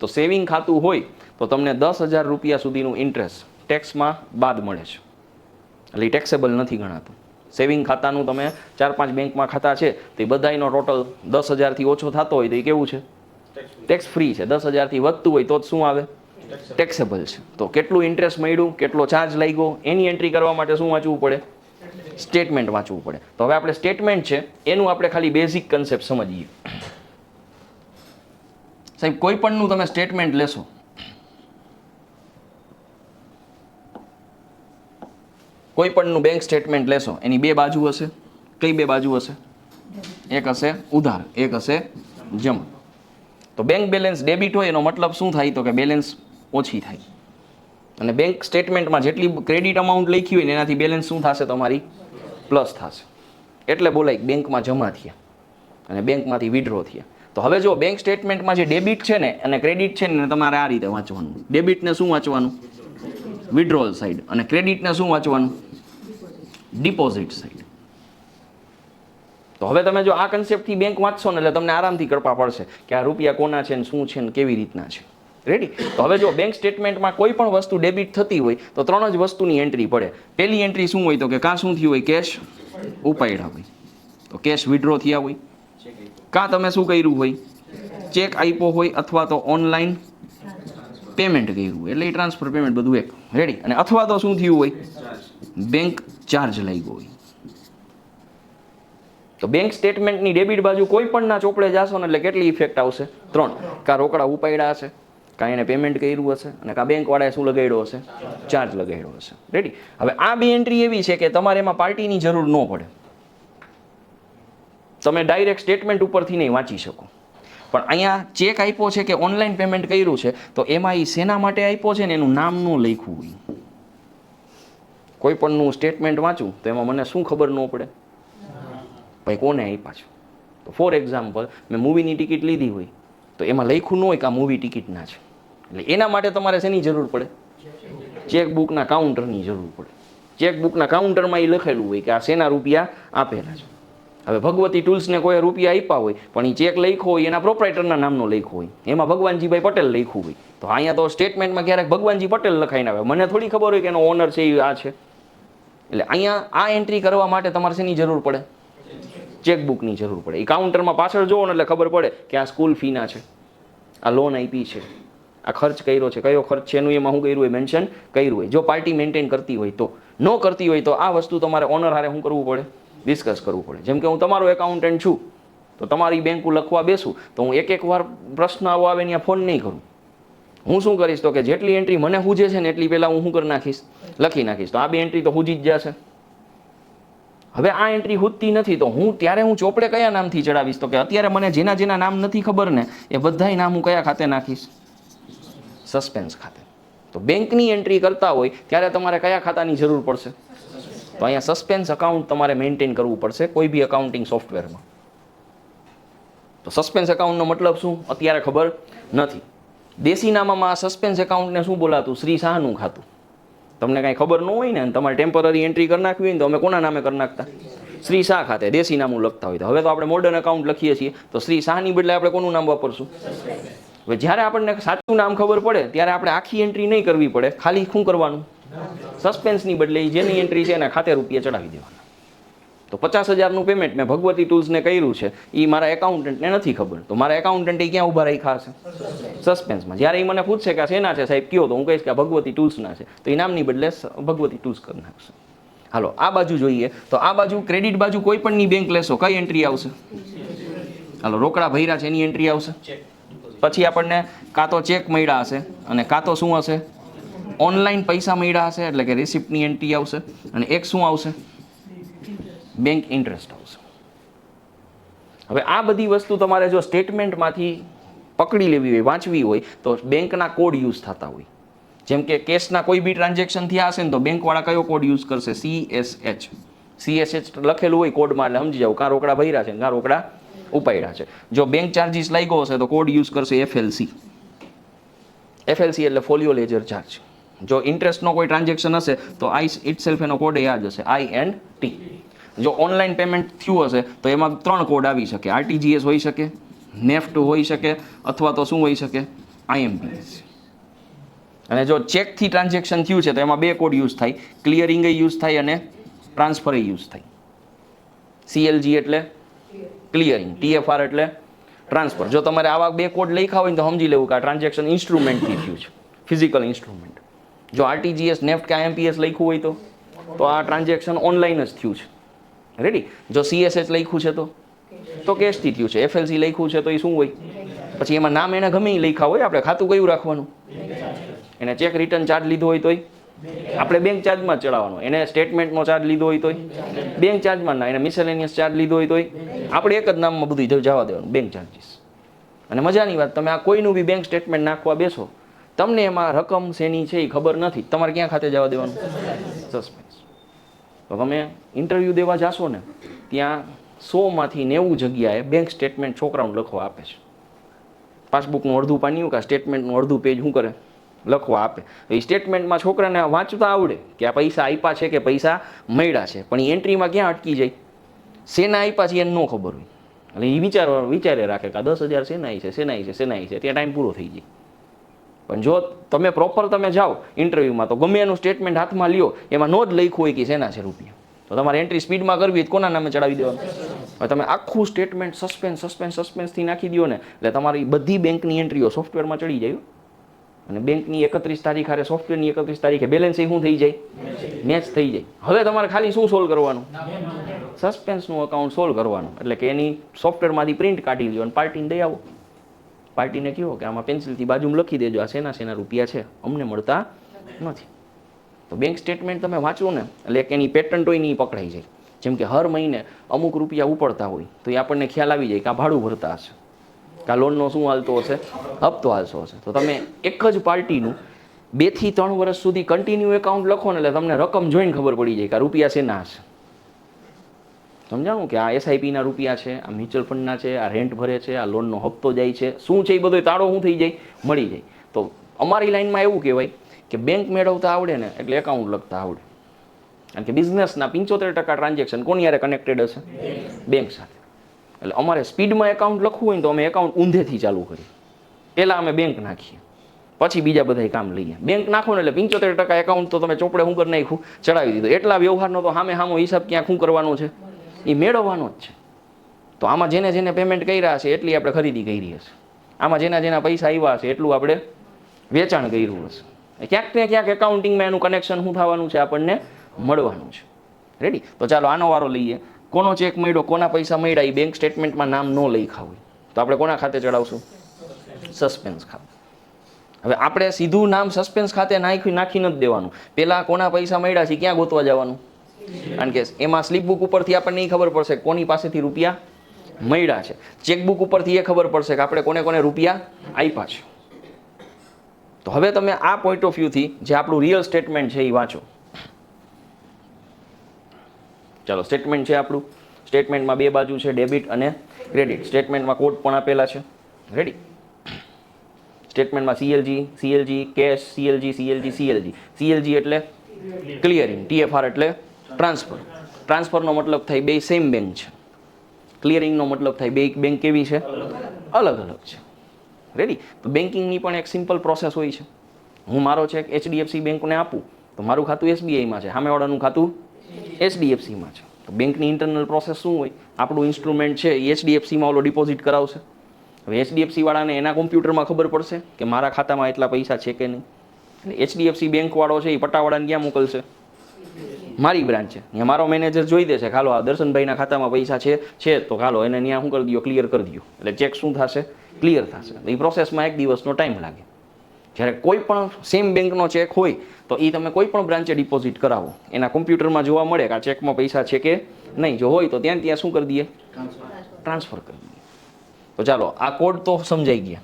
તો સેવિંગ ખાતું હોય તો તમને 10,000 રૂપિયા સુધીનું ઇન્ટરેસ્ટ ટેક્સમાં બાદ મળે છે, એટલે એ ટેક્સેબલ નથી ગણાતું. સેવિંગ ખાતાનું તમે 4-5 બેંકમાં ખાતા છે તો એ બધાનો ટોટલ 10,000થી ઓછો થતો હોય તો એ કેવું છે? ટેક્સ ફ્રી છે. 10,000થી વધતું હોય તો જ શું આવે? ટેક્સેબલ છે. તો કેટલું ઇન્ટરેસ્ટ મળ્યું, કેટલો ચાર્જ લાગ્યો એની એન્ટ્રી કરવા માટે શું વાંચવું પડે? સ્ટેટમેન્ટ વાંચવું પડે. તો હવે આપણે સ્ટેટમેન્ટ છે એનું આપણે ખાલી બેઝિક કન્સેપ્ટ સમજીએ. સાહેબ કોઈ પણનું તમે સ્ટેટમેન્ટ લેશો, કોઈ પણનું બેંક સ્ટેટમેન્ટ લેશો એની 2 બાજુ હશે. કઈ 2 બાજુ હશે? એક હશે ઉધાર, એક હશે જમા. તો બેંક બેલેન્સ ડેબિટ હોય એનો મતલબ શું થાય? તો કે બેલેન્સ ઓછી થાય. અને બેંક સ્ટેટમેન્ટમાં જેટલી ક્રેડિટ અમાઉન્ટ લખી હોય ને એનાથી બેલેન્સ શું થશે? તમારી પ્લસ થશે. એટલે બોલાય બેંકમાં જમા થયા અને બેંકમાંથી વિડ્રો થયા. તો હવે જો બેંક સ્ટેટમેન્ટમાં જે ડેબિટ છે ને અને ક્રેડિટ છે ને તમારે આ રીતે વાંચવાનું. ડેબિટને શું વાંચવાનું? Withdrawal side. અને ક્રેડિટને શું વાંચવાનું? Deposit side. તો હવે તમે જો આ કન્સેપ્ટથી બેંક વાંચશો ને એટલે તમને આરામથી કડપા પડશે કે આ રૂપિયા કોના છે ને શું છે ને કેવી રીતના છે. રેડી? તો હવે જો બેંક સ્ટેટમેન્ટમાં કોઈ પણ વસ્તુ ડેબિટ થતી હોય તો 3 જ વસ્તુની એન્ટ્રી પડે. પહેલી એન્ટ્રી શું હોય? તો કે કાં શું થયું હોય? કેશ ઉપાડ્યા હોય, તો કેશ વિડ્રો થયા હોય. કાં તમે શું કર્યું હોય? ચેક આપ્યો હોય અથવા તો ઓનલાઈન પેમેન્ટ કર્યું હોય, એટલે એ ટ્રાન્સફર પેમેન્ટ બધું એક. રેડી? અને અથવા તો શું થયું હોય? બેંક ચાર્જ લાગ્યો હોય. તો બેંક સ્ટેટમેન્ટની ડેબિટ બાજુ કોઈ પણના ચોપડે જાશો ને એટલે કેટલી ઇફેક્ટ આવશે? 3. કાં રોકડા ઉપાડ્યા હશે, કાં એને પેમેન્ટ કર્યું હશે, અને કાં બેંકવાળાએ શું લગાડ્યો હશે? ચાર્જ લગાડ્યો હશે. રેડી? હવે આ 2 એન્ટ્રી એવી છે કે તમારે એમાં પાર્ટીની જરૂર ન પડે. તમે ડાયરેક્ટ સ્ટેટમેન્ટ ઉપરથી નહીં વાંચી શકો. પણ અહીંયા ચેક આપ્યો છે કે ઓનલાઈન પેમેન્ટ કર્યું છે તો એમાં એ શેના માટે આપ્યો છે ને એનું નામ ન લખ્યું હોય. કોઈ પણનું સ્ટેટમેન્ટ વાંચું તો એમાં મને શું ખબર ન પડે? ભાઈ કોને આપ્યા છે. તો ફોર એક્ઝામ્પલ મેં મૂવીની ટિકિટ લીધી હોય તો એમાં લખ્યું ન હોય કે આ મૂવી ટિકિટના છે, એટલે એના માટે તમારે શેની જરૂર પડે? ચેકબુકના કાઉન્ટરની જરૂર પડે. ચેકબુકના કાઉન્ટરમાં એ લખેલું હોય કે આ શેના રૂપિયા આપેલા છે. હવે ભગવતી ટૂલ્સને કોઈ રૂપિયા આપ્યા હોય પણ એ ચેક લખ્યો હોય એના પ્રોપ્રાઇટરના નામનો લખ્યો હોય, એમાં ભગવાનજીભાઈ પટેલ લખ્યું હોય, તો અહીંયા તો સ્ટેટમેન્ટમાં ક્યારેક ભગવાનજી પટેલ લખાઈને આવે, મને થોડી ખબર હોય કે એનો ઓનર છે એ આ છે. એટલે અહીંયા આ એન્ટ્રી કરવા માટે તમારે શેની જરૂર પડે? ચેકબુકની જરૂર પડે. એ કાઉન્ટરમાં પાછળ જોવો ને એટલે ખબર પડે કે આ સ્કૂલ ફીના છે, આ લોન આપી છે, આ ખર્ચ કર્યો છે, કયો ખર્ચ છે એનું એમાં શું કર્યું હોય મેન્શન કર્યું હોય. જો પાર્ટી મેન્ટેન કરતી હોય તો, ન કરતી હોય તો આ વસ્તુ તમારે ઓનર હારે શું કરવું પડે? ડિસ્કસ કરવું પડે. જેમ કે હું તમારો એકાઉન્ટન્ટ છું તો તમારી બેંક લખવા બેસું તો હું એક વાર પ્રશ્ન આવો આવે ત્યાં ફોન નહીં કરું. હું શું કરીશ તો કે જેટલી એન્ટ્રી મને હુજે છે ને એટલી પહેલાં હું શું કરી નાખીશ? લખી નાખીશ. તો આ 2 એન્ટ્રી તો હુજી જ જશે. હવે આ એન્ટ્રી હુજતી નથી તો હું ત્યારે હું ચોપડે કયા નામથી ચડાવીશ? તો કે અત્યારે મને જેના જેના નામ નથી ખબર ને એ બધાય નામ હું કયા ખાતે નાખીશ? સસ્પેન્સ ખાતે. તો બેંકની એન્ટ્રી કરતા હોય ત્યારે તમારે કયા ખાતાની જરૂર પડશે? તો અહીંયા સસ્પેન્સ અકાઉન્ટ તમારે મેન્ટેન કરવું પડશે કોઈ બી અકાઉન્ટિંગ સોફ્ટવેરમાં. તો સસ્પેન્સ અકાઉન્ટનો મતલબ શું અત્યારે ખબર નથી. દેશી નામામાં આ સસ્પેન્સ એકાઉન્ટને શું બોલાતું? શ્રી શાહનું ખાતું. તમને કાંઈ ખબર ન હોય ને તમારે ટેમ્પરરી એન્ટ્રી કરી નાખવી હોય ને તો અમે કોના નામે કરી નાખતા? શ્રી શાહ ખાતે દેશી નામું લખતા હોય. તો હવે તો આપણે મોડર્ન એકાઉન્ટ લખીએ છીએ તો શ્રી શાહની બદલે આપણે કોનું નામ વાપરશું? હવે જ્યારે આપણને સાચું નામ ખબર પડે ત્યારે આપણે આખી એન્ટ્રી નહીં કરવી પડે, ખાલી શું કરવાનું? સસ્પેન્સની બદલે જેની એન્ટ્રી છે એના ખાતે રૂપિયા ચડાવી દેવાના. તો 50,000નું પેમેન્ટ મેં ભગવતી ટૂલ્સને કર્યું છે, એ મારા એકાઉન્ટન્ટને નથી ખબર, તો મારા એકાઉન્ટન્ટે ક્યાં ઊભા રાખ્યા હશે? સસ્પેન્સમાં. જ્યારે એ મને પૂછશે કે આ શેના છે સાહેબ કયો, તો હું કહીશ કે આ ભગવતી ટૂલ્સના છે, તો એ નામની બદલે ભગવતી ટૂલ્સ કરી નાખશે. હાલો આ બાજુ જોઈએ તો આ બાજુ ક્રેડિટ બાજુ કોઈ પણની બેંક લેશો કઈ એન્ટ્રી આવશે? હાલો રોકડા ભર્યા છે એની એન્ટ્રી આવશે. પછી આપણને કાં તો ચેક મળ્યા હશે અને કાં તો શું હશે? ઓનલાઈન પૈસા મળ્યા હશે એટલે કે રિસિપ્ટની એન્ટ્રી આવશે. અને એક શું આવશે? બેંક ઇન્ટરેસ્ટ આવશે. હવે આ બધી વસ્તુ તમારે જો સ્ટેટમેન્ટમાંથી પકડી લેવી હોય, વાંચવી હોય તો બેંકના કોડ યુઝ થતા હોય. જેમ કે કેશના કોઈ બી ટ્રાન્ઝેક્શન થયા હશે ને તો બેંકવાળા કયો કોડ યુઝ કરશે? CSH. CSH લખેલું હોય કોડમાં એટલે સમજી જાવ કાં રોકડા ભર્યા છે કાં રોકડા ઉપાડ્યા છે. જો બેંક ચાર્જીસ લાગ્યો હશે તો કોડ યુઝ કરશે FLC. FLC એટલે ફોલિયો લેજર ચાર્જ. જો ઇન્ટરેસ્ટનો કોઈ ટ્રાન્ઝેક્શન હશે તો ઇટસેલ્ફ એનો કોડ યાદ હશે INT. જો ઓનલાઈન પેમેન્ટ થયું હશે તો એમાં 3 કોડ આવી શકે. RTGS હોઈ શકે, નેફ્ટ હોઈ શકે, અથવા તો શું હોઈ શકે? IMPS. અને જો ચેકથી ટ્રાન્ઝેક્શન થયું છે તો એમાં 2 કોડ યુઝ થાય, ક્લિયરિંગ યુઝ થાય અને ટ્રાન્સફર યુઝ થાય. CLG એટલે ક્લિયરિંગ, TFR એટલે ટ્રાન્સફર. જો તમારે આવા 2 કોડ લખ્યા હોય તો સમજી લેવું કે આ ટ્રાન્ઝેક્શન ઇન્સ્ટ્રુમેન્ટથી થયું છે, ફિઝિકલ ઇન્સ્ટ્રુમેન્ટ. જો RTGS, નેફ્ટ કે IMPS લખ્યું હોય તો આ ટ્રાન્ઝેક્શન ઓનલાઈન જ થયું છે. રેડી. જો CSH લખ્યું છે તો કેશથી થયું છે. FLC લખ્યું છે તો એ શું હોય? પછી એમાં નામ એને ગમે એ લખ્યા હોય, આપણે ખાતું કયું રાખવાનું? એને ચેક રિટર્ન ચાર્જ લીધો હોય તોય આપણે બેંક ચાર્જમાં જ ચડાવવાનો. એને સ્ટેટમેન્ટનો ચાર્જ લીધો હોય તોય બેંક ચાર્જમાં ના, એને મિસેલેનિયસ ચાર્જ લીધો હોય તોય આપણે એક જ નામમાં બધું જવા દેવાનું, બેંક ચાર્જીસ. અને મજાની વાત, તમે આ કોઈનું બી બેંક સ્ટેટમેન્ટ નાખવા બેસો તમને એમાં રકમ શેની છે એ ખબર નથી, તમારે ક્યાં ખાતે જવા દેવાનું? સસ્પેન્સ. તો તમે ઇન્ટરવ્યૂ દેવા જાશો ને ત્યાં 100માંથી 90 જગ્યાએ બેંક સ્ટેટમેન્ટ છોકરાઓને લખવા આપે છે. પાસબુકનું અડધું પાન્યું કે સ્ટેટમેન્ટનું અડધું પેજ શું કરે? લખવા આપે. એ સ્ટેટમેન્ટમાં છોકરાને વાંચતા આવડે કે આ પૈસા આપ્યા છે કે પૈસા મળ્યા છે, પણ એ એન્ટ્રીમાં ક્યાં અટકી જાય? શેના આપ્યા છે એને ન ખબર હોય. એટલે એ વિચારે રાખે કે આ 10,000 શેનાઈ છે, ત્યાં ટાઈમ પૂરો થઈ જાય. પણ જો તમે પ્રોપર તમે જાઓ ઇન્ટરવ્યૂમાં તો ગમે એનું સ્ટેટમેન્ટ હાથમાં લ્યો એમાં નો જ લખ્યું હોય કે શેના છે રૂપિયા, તો તમારે એન્ટ્રી સ્પીડમાં કરવી હોય કોના નામે ચડાવી દેવાનું? હવે તમે આખું સ્ટેટમેન્ટ સસ્પેન્સથી નાખી દો ને એટલે તમારી બધી બેંકની એન્ટ્રીઓ સોફ્ટવેરમાં ચડી જાય. અને બેંકની 31 તારીખ હારે સોફ્ટવેરની 31 તારીખે બેલેન્સ શું થઈ જાય? મેચ થઈ જાય. હવે તમારે ખાલી શું સોલ્વ કરવાનું? સસ્પેન્સનું અકાઉન્ટ સોલ્વ કરવાનું. એટલે કે એની સોફ્ટવેરમાંથી પ્રિન્ટ કાઢી લો અને પાર્ટીને દઈ આવો. પાર્ટીને કહો કે આમાં પેન્સિલથી બાજુમાં લખી દેજો આ શેના રૂપિયા છે, અમને મળતા નથી. તો બેંક સ્ટેટમેન્ટ તમે વાંચો ને એટલે એની પેટર્ન હોય નહીં પકડાઈ જાય. જેમ કે હર મહિને અમુક રૂપિયા ઉપડતા હોય તો એ આપણને ખ્યાલ આવી જાય કે આ ભાડું ભરતા હશે, કે આ લોનનો શું હાલતો હશે? હપ્તો હાલતો હશે. તો તમે એક જ પાર્ટીનું 2 થી 3 વર્ષ સુધી કન્ટિન્યુ એકાઉન્ટ લખો ને એટલે તમને રકમ જોઈને ખબર પડી જાય કે આ રૂપિયા શેના હશે. સમજાણું કે આ SIPના રૂપિયા છે, આ મ્યુચ્યુઅલ ફંડના છે, આ રેન્ટ ભરે છે, આ લોનનો હપ્તો જાય છે, શું છે એ બધો તાળો શું થઈ જાય? મળી જાય. તો અમારી લાઈનમાં એવું કહેવાય કે બેંક મેળવતા આવડે ને એટલે એકાઉન્ટ લખતા આવડે. કારણ કે બિઝનેસના 75% ટ્રાન્ઝેક્શન કોની યારે કનેક્ટેડ હશે? બેંક સાથે. એટલે અમારે સ્પીડમાં એકાઉન્ટ લખવું હોય ને તો અમે એકાઉન્ટ ઊંધેથી ચાલુ કરીએ. પહેલાં અમે બેંક નાખીએ, પછી બીજા બધા કામ લઈએ. બેંક નાખો ને એટલે 75% એકાઉન્ટ તો તમે ચોપડે શું કરી નાખ્યું, ચડાવી દીધું. એટલા વ્યવહારનો તો સામો હિસાબ ક્યાં શું કરવાનો છે, એ મેળવવાનો જ છે. તો આમાં જેને પેમેન્ટ કર્યા હશે એટલી આપણે ખરીદી કરી હશે, આમાં જેના પૈસા આવ્યા હશે એટલું આપણે વેચાણ કર્યું હશે. ક્યાંક ને ક્યાંક એકાઉન્ટિંગમાં એનું કનેક્શન શું થવાનું છે, આપણને મળવાનું છે. રેડી? તો ચાલો આનો વારો લઈએ. કોનો ચેક મળ્યો, કોના પૈસા મળ્યા, એ બેંક સ્ટેટમેન્ટમાં નામ ન લખ્યા હોય તો આપણે કોના ખાતે ચડાવશું? સસ્પેન્સ ખાતે. હવે આપણે સીધું નામ સસ્પેન્સ ખાતે નાખી નથી દેવાનું. પહેલાં કોના પૈસા મળ્યા છે ક્યાં ગોતવા જવાનું? કારણ કે એમાં સ્લીપબુક ઉપરથી આપણને એ ખબર પડશે કોની પાસેથી રૂપિયા મળ્યા છે. ચેકબુક ઉપરથી એ ખબર પડશે કે આપણે કોને કોને રૂપિયા આપ્યા છે. તો હવે તમે આ પોઈન્ટ ઓફ વ્યૂથી જે આપણું રિયલ સ્ટેટમેન્ટ છે એ વાંચો. ચાલો, સ્ટેટમેન્ટ છે આપણું. સ્ટેટમેન્ટમાં બે બાજુ છે, ડેબિટ અને ક્રેડિટ. સ્ટેટમેન્ટમાં કોડ પણ આપેલા છે. રેડી? સ્ટેટમેન્ટમાં સીએલજી, કેશ, સીએલજી એટલે ક્લિયરિંગ, TFR એટલે ટ્રાન્સફર. ટ્રાન્સફરનો મતલબ થાય બે સેમ બેંક છે. ક્લિયરિંગનો મતલબ થાય બે બેંક કેવી છે? અલગ અલગ છે. રેડી? તો બેન્કિંગની પણ એક સિમ્પલ પ્રોસેસ હોય છે. હું મારો ચેક HDFC બેંકને આપું તો મારું ખાતું SBIમાં છે, સામેવાળાનું ખાતું HDFCમાં છે. તો બેંકની ઇન્ટરનલ પ્રોસેસ શું હોય? આપણું ઇન્સ્ટ્રુમેન્ટ છે એ HDFCમાં ઓલો ડિપોઝિટ કરાવશે. હવે HDFC વાળાને એના કોમ્પ્યુટરમાં ખબર પડશે કે મારા ખાતામાં એટલા પૈસા છે કે નહીં. એટલે HDFC બેંકવાળો છે એ પટાવાળાને ક્યાં મોકલશે? મારી બ્રાન્ચ છે, ત્યાં મારો મેનેજર જોઈ દેશે, ખાલો આ દર્શનભાઈના ખાતામાં પૈસા છે તો ખાલો એને ત્યાં શું કરી દો, ક્લિયર કરી દો. એટલે ચેક શું થશે? ક્લિયર થશે. એ પ્રોસેસમાં 1 દિવસનો ટાઈમ લાગે. જ્યારે કોઈ પણ સેમ બેંકનો ચેક હોય તો એ તમે કોઈ પણ બ્રાન્ચે ડિપોઝિટ કરાવો, એના કોમ્પ્યુટરમાં જોવા મળે કે આ ચેકમાં પૈસા છે કે નહીં. જો હોય તો ત્યાં શું કરી દઈએ? ટ્રાન્સફર કરી દઈએ. તો ચાલો, આ કોડ તો સમજાઈ ગયા.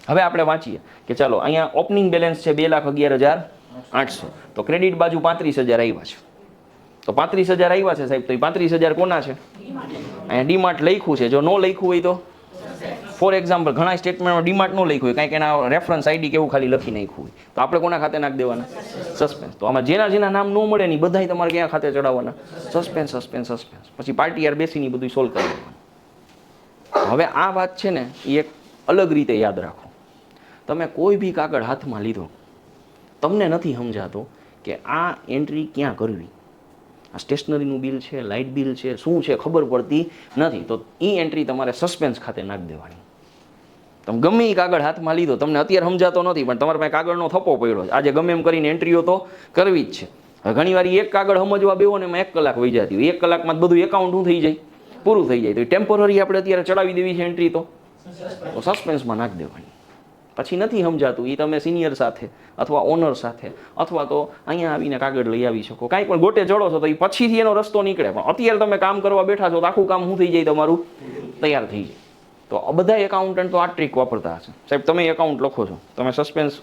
હવે આપણે વાંચીએ કે ચાલો અહીંયા ઓપનિંગ બેલેન્સ છે 2,11,800. તો ક્રેડિટ બાજુ 35,000 આવ્યા છે. તો 35,000 આવ્યા છે સાહેબ, તો એ 35,000 કોના છે? અહીંયા ડીમાર્ટ લખ્યું છે. જો ન લખ્યું હોય તો ફોર એક્ઝામ્પલ ઘણા સ્ટેટમેન્ટમાં ડીમાર્ટ ન લખ્યું હોય, કાંઈક એના રેફરન્સ ID કેવું ખાલી લખી નાખ્યું હોય, તો આપણે કોના ખાતે નાખી દેવાના? સસ્પેન્સ. તો આમાં જેના નામ ન મળે ને બધાય તમારે ક્યાં ખાતે ચડાવવાના? સસ્પેન્સ. પછી પાર્ટી બેસીને બધું સોલ્વ કરી દેવાનું. હવે આ વાત છે ને એ એક અલગ રીતે યાદ રાખો. તમે કોઈ બી કાગળ હાથમાં લીધો, તમને નથી સમજાતો કે આ એન્ટ્રી ક્યાં કરવી, આ સ્ટેશનરીનું બિલ છે, લાઇટ બિલ છે, શું છે ખબર પડતી નથી, તો એ એન્ટ્રી તમારે સસ્પેન્સ ખાતે નાખી દેવાની. તમે ગમે એ કાગળ હાથમાં લીધો, તમને અત્યારે સમજાતો નથી પણ તમારા પાસે કાગળનો થપ્પો પડ્યો છે, આજે ગમે એમ કરીને એન્ટ્રીઓ તો કરવી જ છે. હવે ઘણી વાર એક કાગળ સમજવા બેહો ને એમાં 1 કલાક વહી જતી હોય. 1 કલાકમાં બધું એકાઉન્ટ શું થઈ જાય? પૂરું થઈ જાય. તો ટેમ્પરરી આપણે અત્યારે ચડાવી દેવી છે એન્ટ્રી, તો સસ્પેન્સમાં નાખી દેવાની. પછી નથી સમજાતું એ તમે સિનિયર સાથે અથવા ઓનર સાથે અથવા તો અહીંયા આવીને કાગળ લઈ આવી શકો. કાંઈ પણ ગોટે ચડો છો તો એ પછીથી એનો રસ્તો નીકળે, પણ અત્યારે તમે કામ કરવા બેઠા છો તો આખું કામ શું થઈ જાય? તમારું તૈયાર થઈ જાય. તો બધા એકાઉન્ટન્ટ તો આ ટ્રીક વાપરતા હશે. સાહેબ તમે એકાઉન્ટ લખો છો, તમે સસ્પેન્સ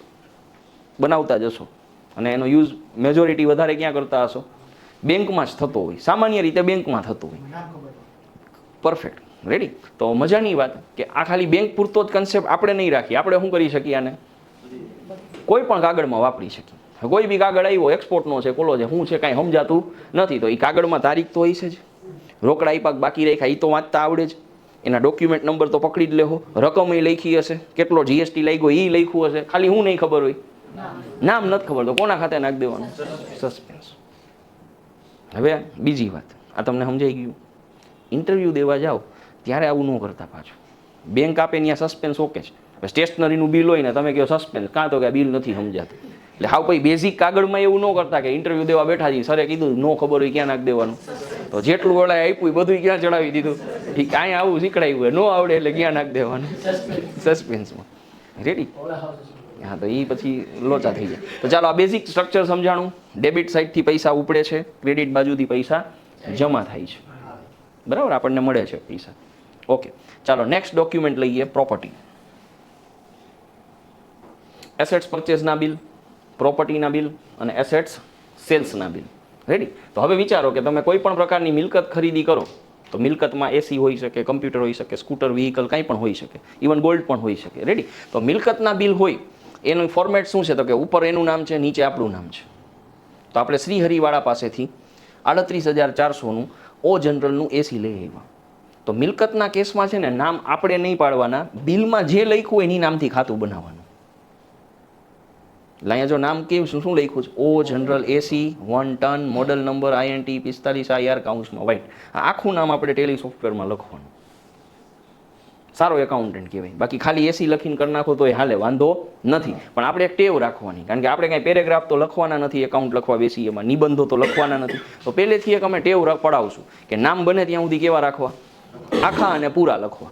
બનાવતા જશો અને એનો યુઝ મેજોરિટી વધારે ક્યાં કરતા હશો? બેંકમાં જ થતો હોય, સામાન્ય રીતે બેંકમાં થતો હોય. પરફેક્ટ. રેડી? તો મજાની વાત કે આ ખાલી બેંક પૂરતો જ કન્સેપ્ટ આપણે નહીં રાખીએ. આપણે શું કરી શકીએ? આને કોઈ પણ કાગળમાં વાપરી શકીએ. કોઈ બી કાગળ આવ્યો, એક્સપોર્ટનો છે, કોલો છે, શું છે કાંઈ સમજાતું નથી, તો એ કાગળમાં તારીખ તો હશે જ, રોકડા આપ્યા બાકી રાખ્યા એ તો વાંચતા આવડે જ, એના ડોક્યુમેન્ટ નંબર તો પકડી જ લેવો, રકમ એ લખી હશે, કેટલો GST લાગ્યો એ લખ્યું હશે, ખાલી હું નહીં ખબર હોય, નામ નથી ખબર, તો કોના ખાતે નાખી દેવાનું? સસ્પેન્સ. હવે બીજી વાત, આ તમને સમજાઈ ગયું? ઇન્ટરવ્યૂ દેવા જાઓ ત્યારે આવું ન કરતા પાછું. બેંક આપે ત્યાં સસ્પેન્સ ઓકે છે. હવે સ્ટેશનરીનું બિલ હોય ને તમે કહો સસ્પેન્સ, કાં તો કે બિલ નથી સમજાતું. એટલે હાવ પછી બેઝિક કાગળમાં એવું ન કરતા કે ઇન્ટરવ્યૂ દેવા બેઠા છીએ, સરે કીધું ન ખબર હોય ક્યાં નાખી દેવાનું, તો જેટલું વળાય આપ્યું બધું ક્યાં ચડાવી દીધું, એ કાંઈ આવું શીખડાયું હોય, ન આવડે એટલે ક્યાં નાખી દેવાનું? સસ્પેન્સમાં. રેડી? હા, તો એ પછી લોચા થઈ જાય. તો ચાલો આ બેઝિક સ્ટ્રક્ચર સમજાણું. ડેબિટ સાઇડથી પૈસા ઉપડે છે, ક્રેડિટ બાજુથી પૈસા જમા થાય છે. બરાબર? આપણને મળે છે પૈસા. ઓકે, ચાલો નેક્સ્ટ ડોક્યુમેન્ટ લઈએ, પ્રોપર્ટી. એસેટ્સ પરચેસના બિલ, પ્રોપર્ટીના બિલ અને એસેટ્સ સેલ્સના બિલ. રેડી? તો હવે વિચારો કે તમે કોઈ પણ પ્રકારની મિલકત ખરીદી કરો તો મિલકતમાં AC હોઈ શકે, કમ્પ્યુટર હોઈ શકે, સ્કૂટર, વ્હીકલ કાંઈ પણ હોઈ શકે, ઇવન ગોલ્ડ પણ હોઈ શકે. રેડી? તો મિલકતના બિલ હોય એનું ફોર્મેટ શું છે? તો કે ઉપર એનું નામ છે, નીચે આપણું નામ છે. તો આપણે શ્રીહરિવાળા પાસેથી 38,400નું ઓ જનરલનું એસી લઈ આવ્યા. તો મિલકતના કેસમાં છે ને નામ આપણે નહીં પાડવાના, બિલમાં જે લખ્યું એની નામથી ખાતું બનાવવાનું. એટલે અહીંયા જો નામ કેવું શું લખ્યું છે, O General AC 1 ton model number INT 45 IR કાઉન્સમાં વાઇટ, આખું નામ આપણે ટેલી સોફ્ટવેરમાં લખવાનું. સારો એકાઉન્ટન્ટ કહેવાય. બાકી ખાલી એસી લખીને કરી નાખો તો એ હાલે, વાંધો નથી. પણ આપણે એક ટેવ રાખવાની, કારણ કે આપણે કાંઈ પેરેગ્રાફ તો લખવાના નથી એકાઉન્ટ લખવા બેસી, એમાં નિબંધો તો લખવાના નથી. તો પહેલેથી એક અમે ટેવ પડાવશું કે નામ બને ત્યાં સુધી કેવા રાખવા, આખા અને પૂરા લખવા.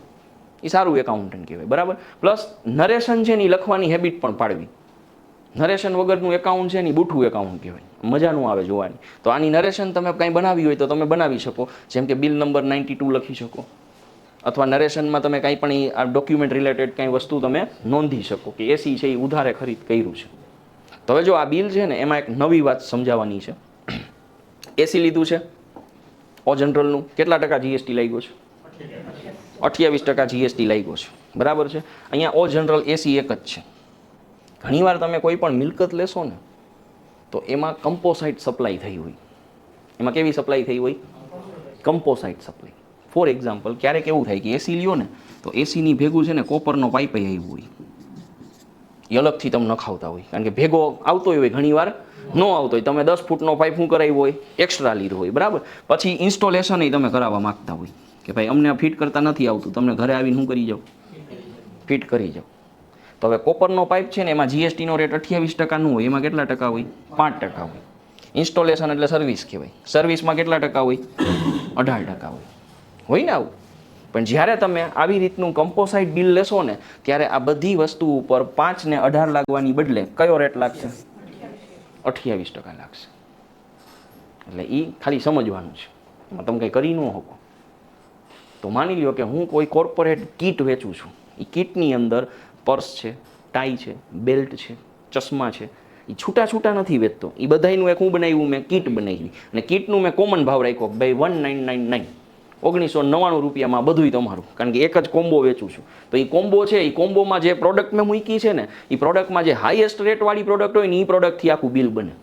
એ સારું એકાઉન્ટન્ટ કહેવાય, બરાબર. પ્લસ નરેશન છે ને એ લખવાની હેબિટ પણ પાડવી. નરેશન વગરનું એકાઉન્ટ છે ને એ બૂઠું એકાઉન્ટ કહેવાય, મજા ન આવે જોવાની. તો આની નરેશન તમે કાંઈ બનાવી હોય તો તમે બનાવી શકો, જેમ કે બિલ નંબર 92 લખી શકો, અથવા નરેશનમાં તમે કાંઈ પણ આ ડોક્યુમેન્ટ રિલેટેડ કાંઈ વસ્તુ તમે નોંધી શકો કે એસી છે એ ઉધારે ખરીદ કર્યું છે. તો હવે જો આ બિલ છે ને એમાં એક નવી વાત સમજાવવાની છે. એસી લીધું છે ઓ જનરલનું, કેટલા ટકા જીએસટી લાગ્યો છે? 28% જીએસટી લાગ્યો છે, બરાબર છે. અહીંયા ઓ જનરલ એસી એક જ છે. ઘણીવાર તમે કોઈ પણ મિલકત લેશો ને તો એમાં કમ્પોસાઇટ સપ્લાય થઈ હોય. એમાં કેવી સપ્લાય થઈ હોય? કમ્પોસાઇટ સપ્લાય. ફોર એક્ઝામ્પલ, ક્યારેક એવું થાય કે એસી લ્યો ને તો એસીની ભેગું છે ને કોપરનો પાઇપ આવ્યું હોય, એ અલગથી તમે નખાવતા હોય, કારણ કે ભેગો આવતો હોય ઘણીવાર ન આવતો હોય. તમે 10 ફૂટનો પાઇપ શું કરાવ્યો હોય, એક્સ્ટ્રા લીધો હોય, બરાબર. પછી ઇન્સ્ટોલેશન તમે કરાવવા માગતા હોય કે ભાઈ અમને ફિટ કરતા નથી આવતું, તમને ઘરે આવીને શું કરી જાઓ, ફિટ કરી જાઓ. તો હવે કોપરનો પાઇપ છે ને એમાં જીએસટીનો રેટ 28%નું હોય, એમાં કેટલા ટકા હોય? 5% હોય. ઇન્સ્ટોલેશન એટલે સર્વિસ કહેવાય, સર્વિસમાં કેટલા ટકા હોય? 18% હોય ને આવું. પણ જ્યારે તમે આવી રીતનું કમ્પોસાઇટ બિલ લેશો ને ત્યારે આ બધી વસ્તુ ઉપર 5 ને 18 લાગવાની બદલે કયો રેટ લાગશે? 28% લાગશે. એટલે એ ખાલી સમજવાનું છે, એમાં તમે કંઈ કરી ન શકો. તો માની લ્યો કે હું કોઈ કોર્પોરેટ કીટ વેચું છું, એ કીટની અંદર પર્સ છે, ટાઈ છે, બેલ્ટ છે, ચશ્મા છે, એ છૂટા છૂટા નથી વેચતો. એ બધાનું એક હું બનાવ્યું, મેં કીટ બનાવી, અને કીટનું મેં કોમન ભાવ રાખ્યો ભાઈ 1999 1999 રૂપિયામાં બધુંય તમારું, કારણ કે એક જ કોમ્બો વેચું છું. તો એ કોમ્બો છે, એ કોમ્બોમાં જે પ્રોડક્ટ મેં મૂકી છે ને એ પ્રોડક્ટમાં જે હાઈએસ્ટ રેટવાળી પ્રોડક્ટ હોય ને એ પ્રોડક્ટથી આખું બિલ બને.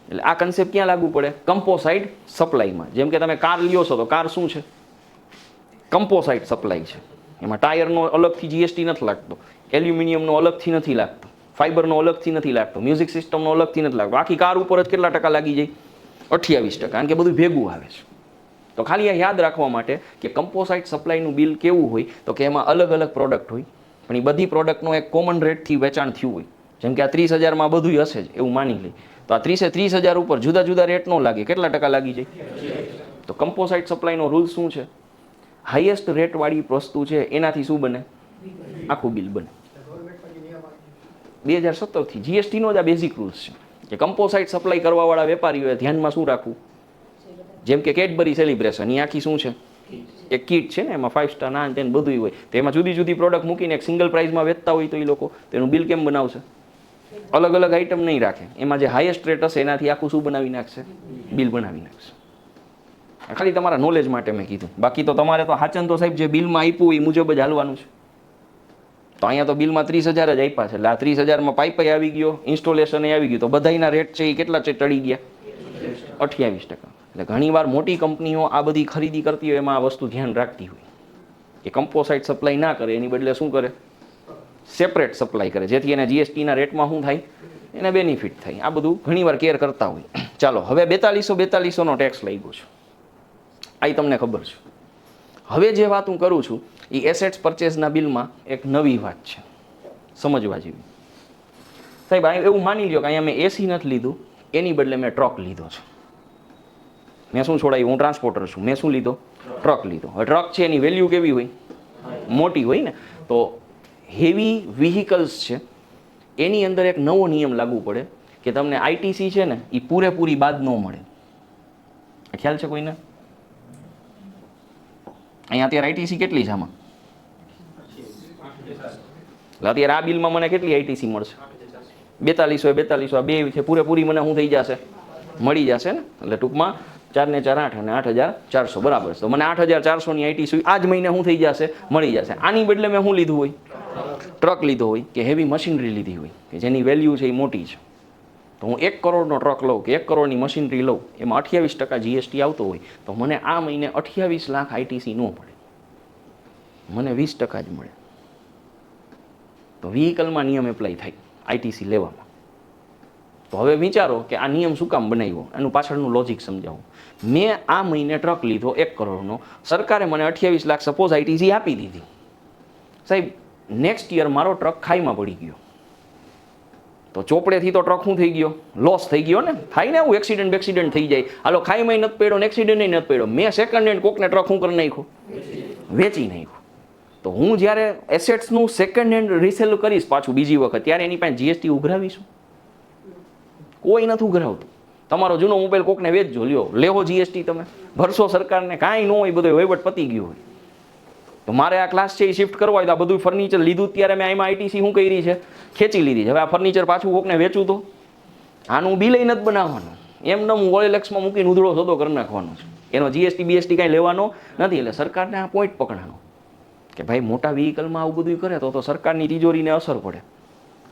એટલે આ કન્સેપ્ટ ક્યાં લાગુ પડે? કમ્પોસાઇટ સપ્લાયમાં. જેમ કે તમે કાર લ્યો છો તો કાર શું છે? કમ્પોસાઇટ સપ્લાય છે. એમાં ટાયરનો અલગથી જીએસટી નથી લાગતો, એલ્યુમિનિયમનો અલગથી નથી લાગતો, ફાઇબરનો અલગથી નથી લાગતો, મ્યુઝિક સિસ્ટમનો અલગથી નથી લાગતો. આખી કાર ઉપર જ કેટલા ટકા લાગી જાય? 28%, કારણ કે બધું ભેગું આવે છે. તો ખાલી આ યાદ રાખવા માટે કે કમ્પોસાઇટ સપ્લાયનું બિલ કેવું હોય તો કે એમાં અલગ અલગ પ્રોડક્ટ હોય, પણ એ બધી પ્રોડક્ટનો એક કોમન રેટથી વેચાણ થયું હોય. જેમ કે આ 30,000માં બધું હશે જ એવું માની લઈ, તો આ 30,000 ઉપર જુદા જુદા રેટ ન લાગે, કેટલા ટકા લાગી જાય? તો કમ્પોસાઇટ સપ્લાયનો રૂલ શું છે? હાઈએસ્ટ રેટવાળી વસ્તુ છે એનાથી શું બને? આખું બિલ બને. 2017થી જીએસટીનો જ આ બેઝિક રૂલ્સ છે કે કમ્પોસાઇટ સપ્લાય કરવાવાળા વેપારીઓએ ધ્યાનમાં શું રાખવું? જેમ કે કેડબરી સેલિબ્રેશન, એ આખી શું છે? એક કીટ છે ને, એમાં 5 સ્ટાર ના તેને બધું હોય, તો એમાં જુદી જુદી પ્રોડક્ટ મૂકીને એક સિંગલ પ્રાઇઝમાં વેચતા હોય તો એ લોકો તેનું બિલ કેમ બનાવશે? અલગ અલગ આઇટમ નહીં રાખે, એમાં જે હાઈએસ્ટ રેટ હશે એનાથી આખું શું બનાવી નાખશે? બિલ બનાવી નાખશે. ખાલી તમારા નોલેજ માટે મેં કીધું, બાકી તો તમારે તો હાચન તો સાહેબ જે બિલમાં આપ્યું એ મુજબ જ હાલવાનું છે. તો અહીંયા તો બિલમાં 30,000 જ આપ્યા છે, એટલે આ 30,000માં પાઇપ આવી ગયો, ઇન્સ્ટોલેશન આવી ગયું, તો બધાના રેટ છે એ કેટલા છે? ટળી ગયા 28%. એટલે ઘણીવાર મોટી કંપનીઓ આ બધી ખરીદી કરતી હોય એમાં આ વસ્તુ ધ્યાન રાખતી હોય કે કમ્પોસાઇટ સપ્લાય ના કરે, એની બદલે શું કરે? સેપરેટ સપ્લાય કરે, જેથી એને જીએસટીના રેટમાં શું થાય? એને બેનિફિટ થાય. આ બધું ઘણીવાર કેર કરતા હોય. ચાલો, હવે 4200નો ટેક્સ લાગ્યો છે, આ તમને ખબર છે. હવે જે વાત હું કરું છું એ એસેટ્સ પરચેસના બિલમાં એક નવી વાત છે, સમજવા જેવી. સાહેબ એવું માની લ્યો કે અહીંયા મેં એસી નથી લીધું, એની બદલે મેં ટ્રક લીધો છે. મેં શું છોડાયું? હું ટ્રાન્સપોર્ટર છું, મેં શું લીધો? ટ્રક લીધો. હવે ટ્રક છે એની વેલ્યુ કેવી હોય? મોટી હોય ને. તો હેવી વ્હીકલ્સ છે એની અંદર એક નવો નિયમ લાગુ પડે કે તમને આઈટીસી છે ને એ પૂરેપૂરી બાદ ન મળે. ખ્યાલ છે કોઈને? અહીંયા અત્યારે આઈટીસી કેટલી છે આમાં? અત્યારે આ બિલમાં મને કેટલી આઈટીસી મળશે? 4200 આ બે છે, પૂરેપૂરી મને શું થઈ જશે? મળી જશે ને. એટલે ટૂંકમાં 4 ને 4 8 અને 8,400 બરાબર. તો મને 8,400ની આઈટીસી આ જ મહિને શું થઈ જશે? મળી જશે. આની બદલે મેં શું લીધું હોય? ટ્રક લીધો હોય કે હેવી મશીનરી લીધી હોય કે જેની વેલ્યુ છે એ મોટી છે, તો હું 1 કરોડનો ટ્રક લઉં કે 1 કરોડની મશીનરી લઉં, એમાં 28% જીએસટી આવતો હોય તો મને આ મહિને 28 લાખ આઈટીસી ન મળે, મને 20% જ મળે. તો વ્હીકલમાં નિયમ એપ્લાય થાય આઈટીસી લેવામાં. તો હવે વિચારો કે આ નિયમ શું કામ બનાવ્યો, એનું પાછળનું લોજિક સમજાવું. મેં આ મહિને ટ્રક લીધો 1 કરોડનો, સરકારે મને 28 લાખ સપોઝ આઈટીસી આપી દીધી. સાહેબ નેક્સ્ટ યર મારો ટ્રક ખાઈમાં પડી ગયો, તો ચોપડેથી તો ટ્રક શું થઈ ગયો, લોસ થઈ ગયો ને. થાય ને એવું, એક્સિડન્ટ થઈ જાય. હાલો ખાઈમાં નથી પડ્યો ને એક્સિડન્ટ નથી પડ્યો, મેં સેકન્ડ હેન્ડ કોકને ટ્રક શું કરી નાખ્યો, વેચી નાખ્યો. તો હું જ્યારે એસેટ્સનું સેકન્ડ હેન્ડ રિસેલ કરીશ પાછું બીજી વખત, ત્યારે એની પાસે જીએસટી ઉઘરાવીશું? કોઈ નથી ઉઘરાવતું. તમારો જૂનો મોબાઈલ કોકને વેચજો, લ્યો લેવો જીએસટી તમે ભરશો સરકારને, કાંઈ ન હોય, બધો વહીવટ પતી ગયો હોય. તો મારે આ ક્લાસ છે એ શિફ્ટ કરવા હોય તો આ બધું ફર્નિચર લીધું ત્યારે મેં આમાં આઈટીસી શું કરી છે, ખેંચી લીધી છે. હવે આ ફર્નિચર પાછું કોકને વેચું તો આનું બિલ નથી બનાવવાનું, એમને હું ઓએલએક્સમાં મૂકીને ઉધડો સોદો કરી નાખવાનો છે. એનો જીએસટી બીએસટી કાંઈ લેવાનો નથી. એટલે સરકારને આ પોઈન્ટ પકડાનો કે ભાઈ મોટા વ્હીકલમાં આવું બધું કરે તો સરકારની તિજોરીને અસર પડે.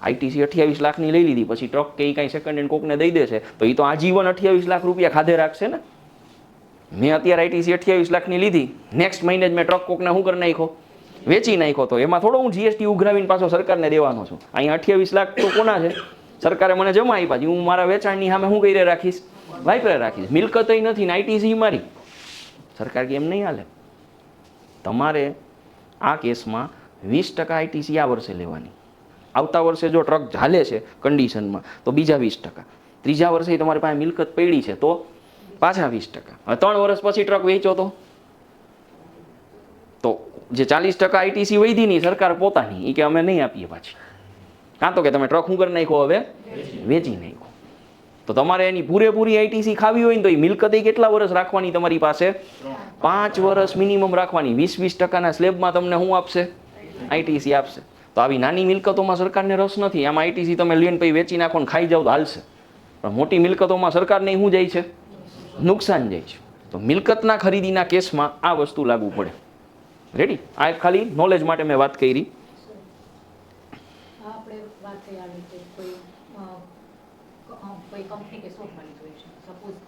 આઈટીસી 28 લાખની લઈ લીધી, પછી ટ્રક કે એ કાંઈ સેકન્ડ હેન્ડ કોકને દઈ દેશે તો એ તો આજીવન 28 લાખ રૂપિયા ખાધે રાખશે ને. મેં અત્યારે આઈટીસી 28 લાખની લીધી, નેક્સ્ટ મહિને જ મેં ટ્રક કોકને શું કરી નાખ્યો, વેચી નાખ્યો. તો એમાં થોડો હું જીએસટી ઉઘરાવીને પાછો સરકારને દેવાનો છું. અહીંયા 28 લાખ તો કોના છે, સરકારે મને જમા આપ્યા, હું મારા વેચાણની સામે શું કરી રાખીશ, વાઇપરે રાખીશ. મિલકત નથી ને આઈટીસી મારી. સરકાર કે એમ નહીં હાલે, તમારે આ કેસમાં 20% આઈટીસી આ વર્ષે લેવાની, આવતા વર્ષે જો ટ્રક ચાલે છે કન્ડિશનમાં તો બીજા 20%, ત્રીજા વર્ષે તમારી પાસે મિલકત પડી છે તો પાછા 20%. હવે 3 વર્ષ પછી ટ્રક વેચો તો જે 40% આઈટીસી વધી નહીં સરકાર પોતાની, એ કે અમે નહીં આપીએ પાછી, કાં તો કે તમે ટ્રક શું કરી નાખો, હવે વેચી નાખો. તો તમારે એની પૂરેપૂરી આઈટીસી ખાવી હોય ને તો એ મિલકત કેટલા વર્ષ રાખવાની તમારી પાસે, 5 વર્ષ મિનિમમ રાખવાની. 20-20%ના સ્લેબમાં તમને શું આપશે, આઈટીસી આપશે. તો આવી નાની મિલકતોમાં સરકારને રસ નથી, આમાં આઈટીસી તમે લઈને પછી વેચી નાખો ને ખાઈ જાઓ તો હાલશે. પણ મોટી મિલકતોમાં સરકારને શું જાય છે, નુકસાન જાય છે. તો મિલકતના ખરીદીના કેસમાં આ વસ્તુ લાગુ પડે. રેડી? આ ખાલી નોલેજ માટે મેં વાત કરી. કોઈ કંપની કે શોપ મળી હોય છે, સપોઝ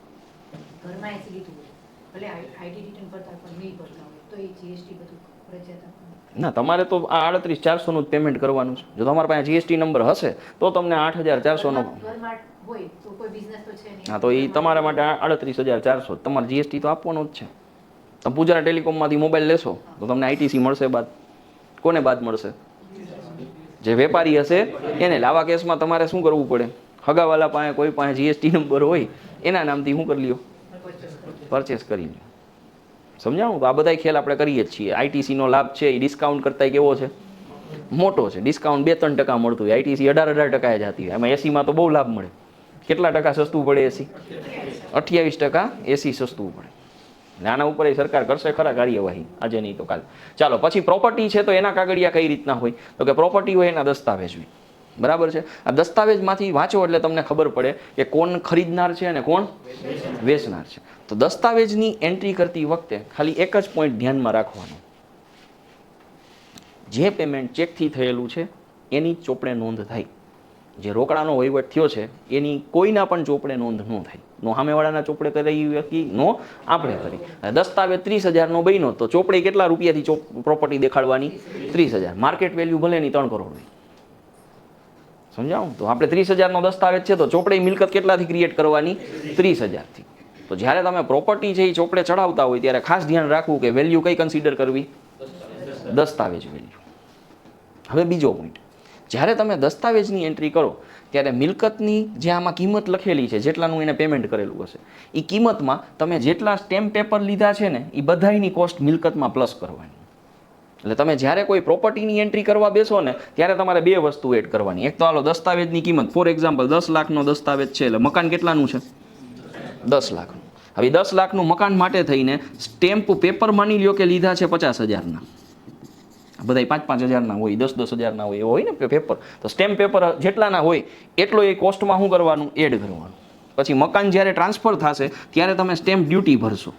ઘરમાં એસી લીધું હોય, ભલે આઈટી રિટર્ન ભરતા પણ નહીં ભરતા હોય તો એ જીએસટી બધું ફરજિયાત ના, તમારે તો આ 38,400નું જ પેમેન્ટ કરવાનું છે. જો તમારા પાસે જીએસટી નંબર હશે તો તમને 8,400નો હોય તો કોઈ બિઝનેસ તો છે નહીં. હા, તો એ તમારા માટે 38,400 તમારે જીએસટી તો આપવાનો જ છે. તમે પૂજારા ટેલિકોમમાંથી મોબાઈલ લેશો તો તમને આઈટીસી મળશે બાદ. કોને બાદ મળશે? જે વેપારી હશે એને. આવા કેસમાં તમારે શું કરવું પડે, હગાવાલા પાસે કોઈ પાસે જીએસટી નંબર હોય એના નામથી શું કરી લ્યો, પરચેસ કરી લ્યો. સમજાવું? તો આ બધા ખેલ આપણે કરીએ જ છીએ. આઈટીસીનો લાભ છે એ ડિસ્કાઉન્ટ કરતા કેવો છે, મોટો છે. ડિસ્કાઉન્ટ 2-3% મળતું હોય, આઈટીસી 18% જતી હોય. એમાં એસીમાં તો બહુ લાભ મળે. કેટલા ટકા સસ્તું પડે એસી? 28% એસી સસ્તું પડે. આના ઉપર એ સરકાર કરશે ખરા કાર્યવાહી, આજે નહીં તો કાલે. ચાલો, પછી પ્રોપર્ટી છે તો એના કાગળિયા કઈ રીતના હોય, તો કે પ્રોપર્ટી હોય એના દસ્તાવેજ હોય. બરાબર છે? આ દસ્તાવેજમાંથી વાંચો એટલે તમને ખબર પડે કે કોણ ખરીદનાર છે અને કોણ વેચનાર છે. તો દસ્તાવેજની એન્ટ્રી કરતી વખતે ખાલી એક જ પોઈન્ટ ધ્યાનમાં રાખવાનો, જે પેમેન્ટ ચેકથી થયેલું છે એની ચોપડે નોંધ થાય. જે રોકડાનો વહીવટ થયો છે એની કોઈના પણ ચોપડે નોંધ ન થાય. નો સામેવાળાના ચોપડે કરી વ્યક્તિ, નો આપણે કરી. દસ્તાવેજ 30,000નો બન્યો તો ચોપડે કેટલા રૂપિયાથી પ્રોપર્ટી દેખાડવાની? 30,000. માર્કેટ વેલ્યુ ભલે ની 3 કરોડ હોય. સમજાવું? તો આપણે 30,000નો દસ્તાવેજ છે તો ચોપડે મિલકત કેટલાથી ક્રિએટ કરવાની? 30,000થી. તો જ્યારે તમે પ્રોપર્ટી છે એ ચોપડે ચડાવતા હોય ત્યારે ખાસ ધ્યાન રાખવું કે વેલ્યુ કઈ કન્સિડર કરવી? દસ્તાવેજ વેલ્યુ. હવે બીજો પોઈન્ટ, જ્યારે તમે દસ્તાવેજની એન્ટ્રી કરો ત્યારે મિલકતની જે આમાં કિંમત લખેલી છે, જેટલાનું એને પેમેન્ટ કરેલું હશે, એ કિંમતમાં તમે જેટલા સ્ટેમ્પ પેપર લીધા છે ને એ બધાની કોસ્ટ મિલકતમાં પ્લસ કરવાની. એટલે તમે જ્યારે કોઈ પ્રોપર્ટીની એન્ટ્રી કરવા બેસો ને ત્યારે તમારે 2 વસ્તુ એડ કરવાની. એક તો હાલો દસ્તાવેજની કિંમત, ફોર એક્ઝામ્પલ 10 લાખનો દસ્તાવેજ છે એટલે મકાન કેટલાનું છે? 10 લાખનું. હવે 10 લાખનું મકાન માટે થઈને સ્ટેમ્પ પેપર માની લ્યો કે લીધા છે 50,000ના. બધા 5,000-5,000ના હોય, 10,000-10,000ના હોય, એવો હોય ને પેપર. તો સ્ટેમ્પ પેપર જેટલાના હોય એટલો એ કોસ્ટમાં શું કરવાનું? એડ કરવાનું. પછી મકાન જ્યારે ટ્રાન્સફર થશે ત્યારે તમે સ્ટેમ્પ ડ્યુટી ભરશો.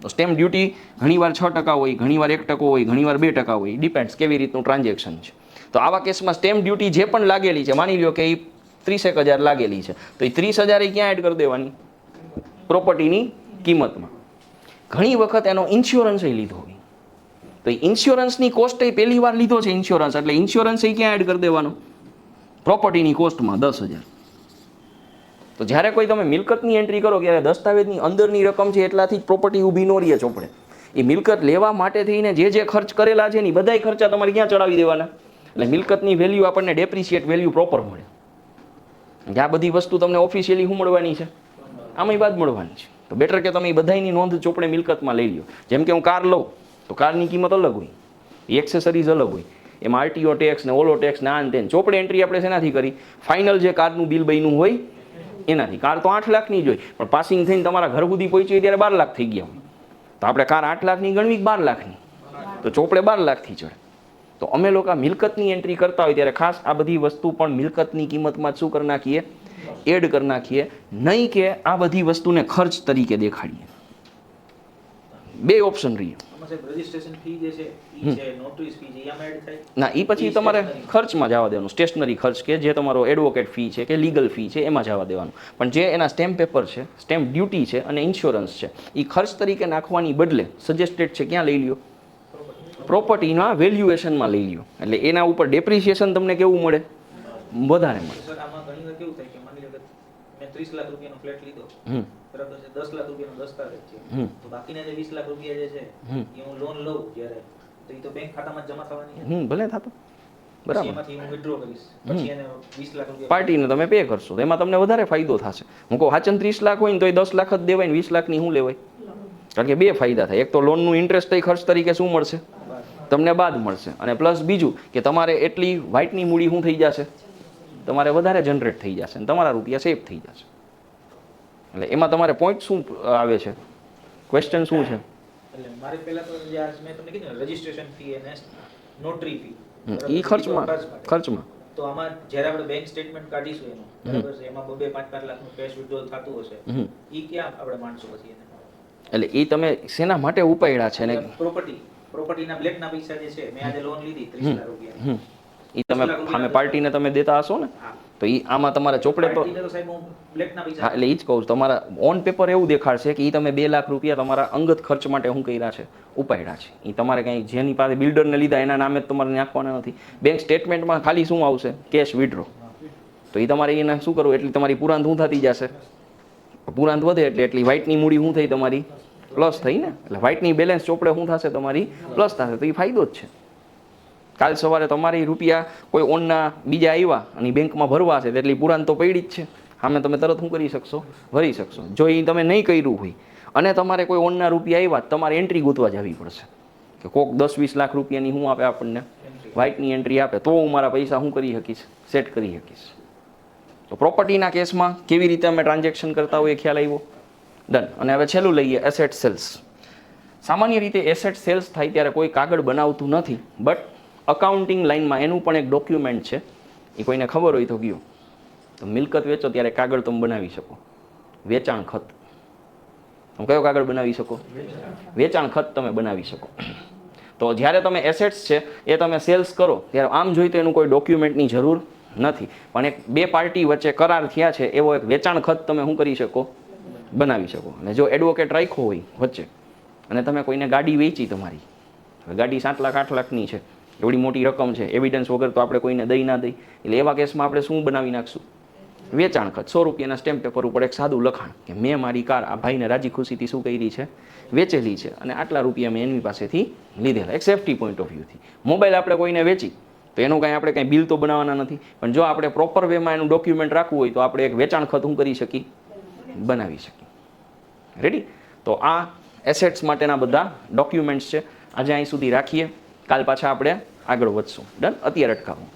તો સ્ટેમ્પ ડ્યુટી ઘણીવાર 6% હોય, ઘણીવાર 1% હોય, ઘણીવાર 2% હોય, ડિપેન્ડ્સ કેવી રીતનું ટ્રાન્ઝેક્શન છે. તો આવા કેસમાં સ્ટેમ્પ ડ્યુટી જે પણ લાગેલી છે, માની લો કે એ 30,000 લાગેલી છે, તો એ 30,000 ક્યાં એડ કરી દેવાની? પ્રોપર્ટીની કિંમતમાં. ઘણી વખત એનો ઇન્સ્યોરન્સ લીધો હોય, તો એ ઇન્સ્યોરન્સની કોસ્ટ એ પહેલી વાર લીધો છે ઇન્સ્યોરન્સ, એટલે ઇન્સ્યોરન્સ એ ક્યાં એડ કરી દેવાનો? પ્રોપર્ટીની કોસ્ટમાં 10,000. તો જ્યારે કોઈ તમે મિલકતની એન્ટ્રી કરો ત્યારે દસ્તાવેજની અંદરની રકમ છે એટલાથી જ પ્રોપર્ટી ઊભી ન રહે ચોપડે. એ મિલકત લેવા માટે થઈને જે ખર્ચ કરેલા છે ને બધાય ખર્ચા તમારે ક્યાં ચડાવી દેવાના? એટલે મિલકતની વેલ્યુ આપણને ડેપ્રિશિએટ વેલ્યુ પ્રોપર મળે. આ બધી વસ્તુ તમને ઓફિશિયલી શું મળવાની છે? આમાંય બાદ મળવાની છે. તો બેટર કે તમે એ બધાની નોંધ ચોપડે મિલકતમાં લઈ લો. જેમ કે હું કાર લઉં તો કારની કિંમત અલગ હોય, એક્સેસરીઝ અલગ હોય, એમાં આરટીઓ ટેક્સ ને ઓલો ટેક્સ ને આ ને ચોપડે એન્ટ્રી આપણે શેનાથી કરી? ફાઇનલ જે કારનું બિલ બન્યું હોય એનાથી. કાર તો 8 લાખની જ હોય, પણ પાસિંગ થઈને તમારા ઘર સુધી પહોંચી હોય ત્યારે 12 લાખ થઈ ગયા હોય, તો આપણે કાર 8 લાખની ગણવી 12 લાખની, તો ચોપડે 12 લાખથી ચડે. તો અમે લોકો મિલકતની એન્ટ્રી કરતા હોય ત્યારે ખાસ આ બધી વસ્તુ પણ મિલકતની કિંમતમાં શું કરી નાખીએ? એડ કરી નાખીએ, નહીં કે આ બધી વસ્તુને ખર્ચ તરીકે દેખાડીએ. બે ઓપ્શન રહીએ. રજિસ્ટ્રેશન ફી જે છે ઈ છે, નોટરીસ ફી છે, એમાં એડ થાય ના, એ પછી તમારે ખર્ચમાં જવા દેવાનું. સ્ટેશનરી ખર્ચ કે જે તમારો એડવોકેટ ફી છે કે લીગલ ફી છે એમાં જવા દેવાનું. પણ જે એના સ્ટેમ્પ પેપર છે, સ્ટેમ્પ ડ્યુટી છે અને ઇન્સ્યોરન્સ છે, એ ખર્ચ તરીકે નાખવાની બદલે સજેસ્ટેડ છે ક્યાં લઈ લ્યો? પ્રોપર્ટીના વેલ્યુએશનમાં લઈ લ્યો. એટલે એના ઉપર ડેપ્રિસિએશન તમને કેવું મળે? વધારે મળે. સર આમાં ઘણી વાર કેવું થાય કે માની લો કે મેં 30 લાખ રૂપિયાનો ફ્લેટ લીધો, બરાબર છે, 10 લાખ રૂપિયાનો દસ્તાવેજ છે, તો બાકીના જે 20 લાખ રૂપિયા જે છે એ હું લોન લઉં જ્યારે, તો એ તો બેંક ખાતામાં જમા થવાની છે. ભલે થતો, બરાબર. એમાંથી હું વિથડ્રો કરીશ, પછી એને 20 લાખ રૂપિયા પાર્ટીને તમે પે કરશો તો એમાં તમને વધારે ફાયદો થશે. હું કહું હાચન 30 લાખ હોય ને તો એ 10 લાખ જ દેવાય ને 20 લાખની શું લેવાય? કારણ કે બે ફાયદા થાય. એક તો લોનનું ઇન્ટરેસ્ટ ખર્ચ તરીકે શું મળશે? તમને બાદ મળશે. અને પ્લસ બીજું કે તમારે એટલી વ્હાઇટની મૂડી શું થઈ જશે? તમારે વધારે જનરેટ થઈ જશે અને તમારા રૂપિયા સેફ થઈ જશે. એટલે એમાં તમારે પોઈન્ટ શું આવે છે? ક્વેશ્ચન શું છે? એટલે મારે પહેલા તો જે મેં તમને કીધું રજિસ્ટ્રેશન ફી અને નોટરી ફી, એ ખર્ચમાં તો આમાં જ્યારે આપણે બેંક સ્ટેટમેન્ટ કાઢીશું એનું, બરાબર છે, એમાં 2-5 લાખનું કેશ વિથડ્રોલ થતું હશે, ઈ ક્યાં આપણે માણસો પછી એને? એટલે એ તમે શેના માટે ઉપાડ્યા છે ને? પ્રોપર્ટીના બ્લેકના પૈસા જે છે, મેં આજે લોન લીધી 30 લાખ રૂપિયા, એ તમે સામે પાર્ટીને તમે દેતા હશો ને, તો એ આમાં તમારે ચોપડે તો સાહેબ હું બ્લેકના પૈસા, હા, એટલે એ જ કહું છું, તમારા ઓન પેપર એવું દેખાડશે કે એ તમે 2 લાખ રૂપિયા તમારા અંગત ખર્ચ માટે શું કર્યા છે? ઉપાડ્યા છે. એ તમારે કંઈ જેની પાસે બિલ્ડરને લીધા એના નામે જ તમારે નાખવાના નથી. બેંક સ્ટેટમેન્ટમાં ખાલી શું આવશે? Cash withdraw. તો એ તમારે એને શું કરવું? એટલી તમારી પુરાંત શું થતી જશે? પુરાંત વધે એટલે એટલી વ્હાઇટની મૂડી શું થઈ? તમારી પ્લસ થઈ ને. એટલે વ્હાઇટની બેલેન્સ ચોપડે શું થશે? તમારી પ્લસ થશે. તો એ ફાયદો જ છે. કાલ સવારે તમારી રૂપિયા કોઈ ઓનના બીજા આવ્યા અને બેંકમાં ભરવા છે, એટલી પુરાંત તો પડી જ છે. સામે તમે તરત શું કરી શકશો? ભરી શકશો. જો એ તમે નહીં કર્યું હોય અને તમારે કોઈ ઓનના રૂપિયા આવ્યા, તમારે એન્ટ્રી ગોતવા જવી પડશે કે કોક 10-20 લાખ રૂપિયાની શું આપે આપણને? વ્હાઇટની એન્ટ્રી આપે તો હું મારા પૈસા શું કરી શકીશ? સેટ કરી શકીશ. તો પ્રોપર્ટીના કેસમાં કેવી રીતે અમે ટ્રાન્ઝેક્શન કરતા હોઈએ ખ્યાલ આવ્યો? ડન. અને હવે છેલ્લું લઈએ, એસેટ સેલ્સ. સામાન્ય રીતે એસેટ સેલ્સ થાય ત્યારે કોઈ કાગળ બનાવતું નથી, બટ અકાઉન્ટિંગ લાઇનમાં એનું પણ એક ડોક્યુમેન્ટ છે. એ કોઈને ખબર હોય તો ગયો તો મિલકત વેચો ત્યારે કાગળ તમે બનાવી શકો. વેચાણ ખત. તમે કયો કાગળ બનાવી શકો? વેચાણ ખત તમે બનાવી શકો. તો જ્યારે તમે એસેટ્સ છે એ તમે સેલ્સ કરો ત્યારે આમ જોઈ તો એનું કોઈ ડોક્યુમેન્ટની જરૂર નથી, પણ એક બે પાર્ટી વચ્ચે કરાર થયા છે એવો એક વેચાણ ખત તમે શું કરી શકો? બનાવી શકો. અને જો એડવોકેટ રાખ્યો હોય વચ્ચે અને તમે કોઈને ગાડી વેચી, તમારી ગાડી 7 લાખ 8 લાખની છે, એવડી મોટી રકમ છે, એવિડન્સ વગર તો આપણે કોઈને દઈ ના દઈ, એટલે એવા કેસમાં આપણે શું બનાવી નાખશું? વેચાણ ખત. 100 રૂપિયાના સ્ટેમ્પ પેપર ઉપર એક સાદું લખાણ કે મેં મારી કાર આ ભાઈને રાજી ખુશીથી શું કરી છે? વેચેલી છે અને આટલા રૂપિયા મેં એની પાસેથી લીધેલા. એક સેફ્ટી પોઈન્ટ ઓફ વ્યૂથી. મોબાઈલ આપણે કોઈને વેચી તો એનું કાંઈ આપણે કાંઈ બિલ તો બનાવવાના નથી, પણ જો આપણે પ્રોપર વેમાં એનું ડોક્યુમેન્ટ રાખવું હોય તો આપણે એક વેચાણ ખત શું કરી શકીએ? બનાવી શકીએ. રેડી? તો આ એસેટ્સ માટેના બધા ડોક્યુમેન્ટ્સ છે. આજે અહીં સુધી રાખીએ. કાલ પાછા આપણે આગળ વધશું. ડન? અત્યારે અટકાવું.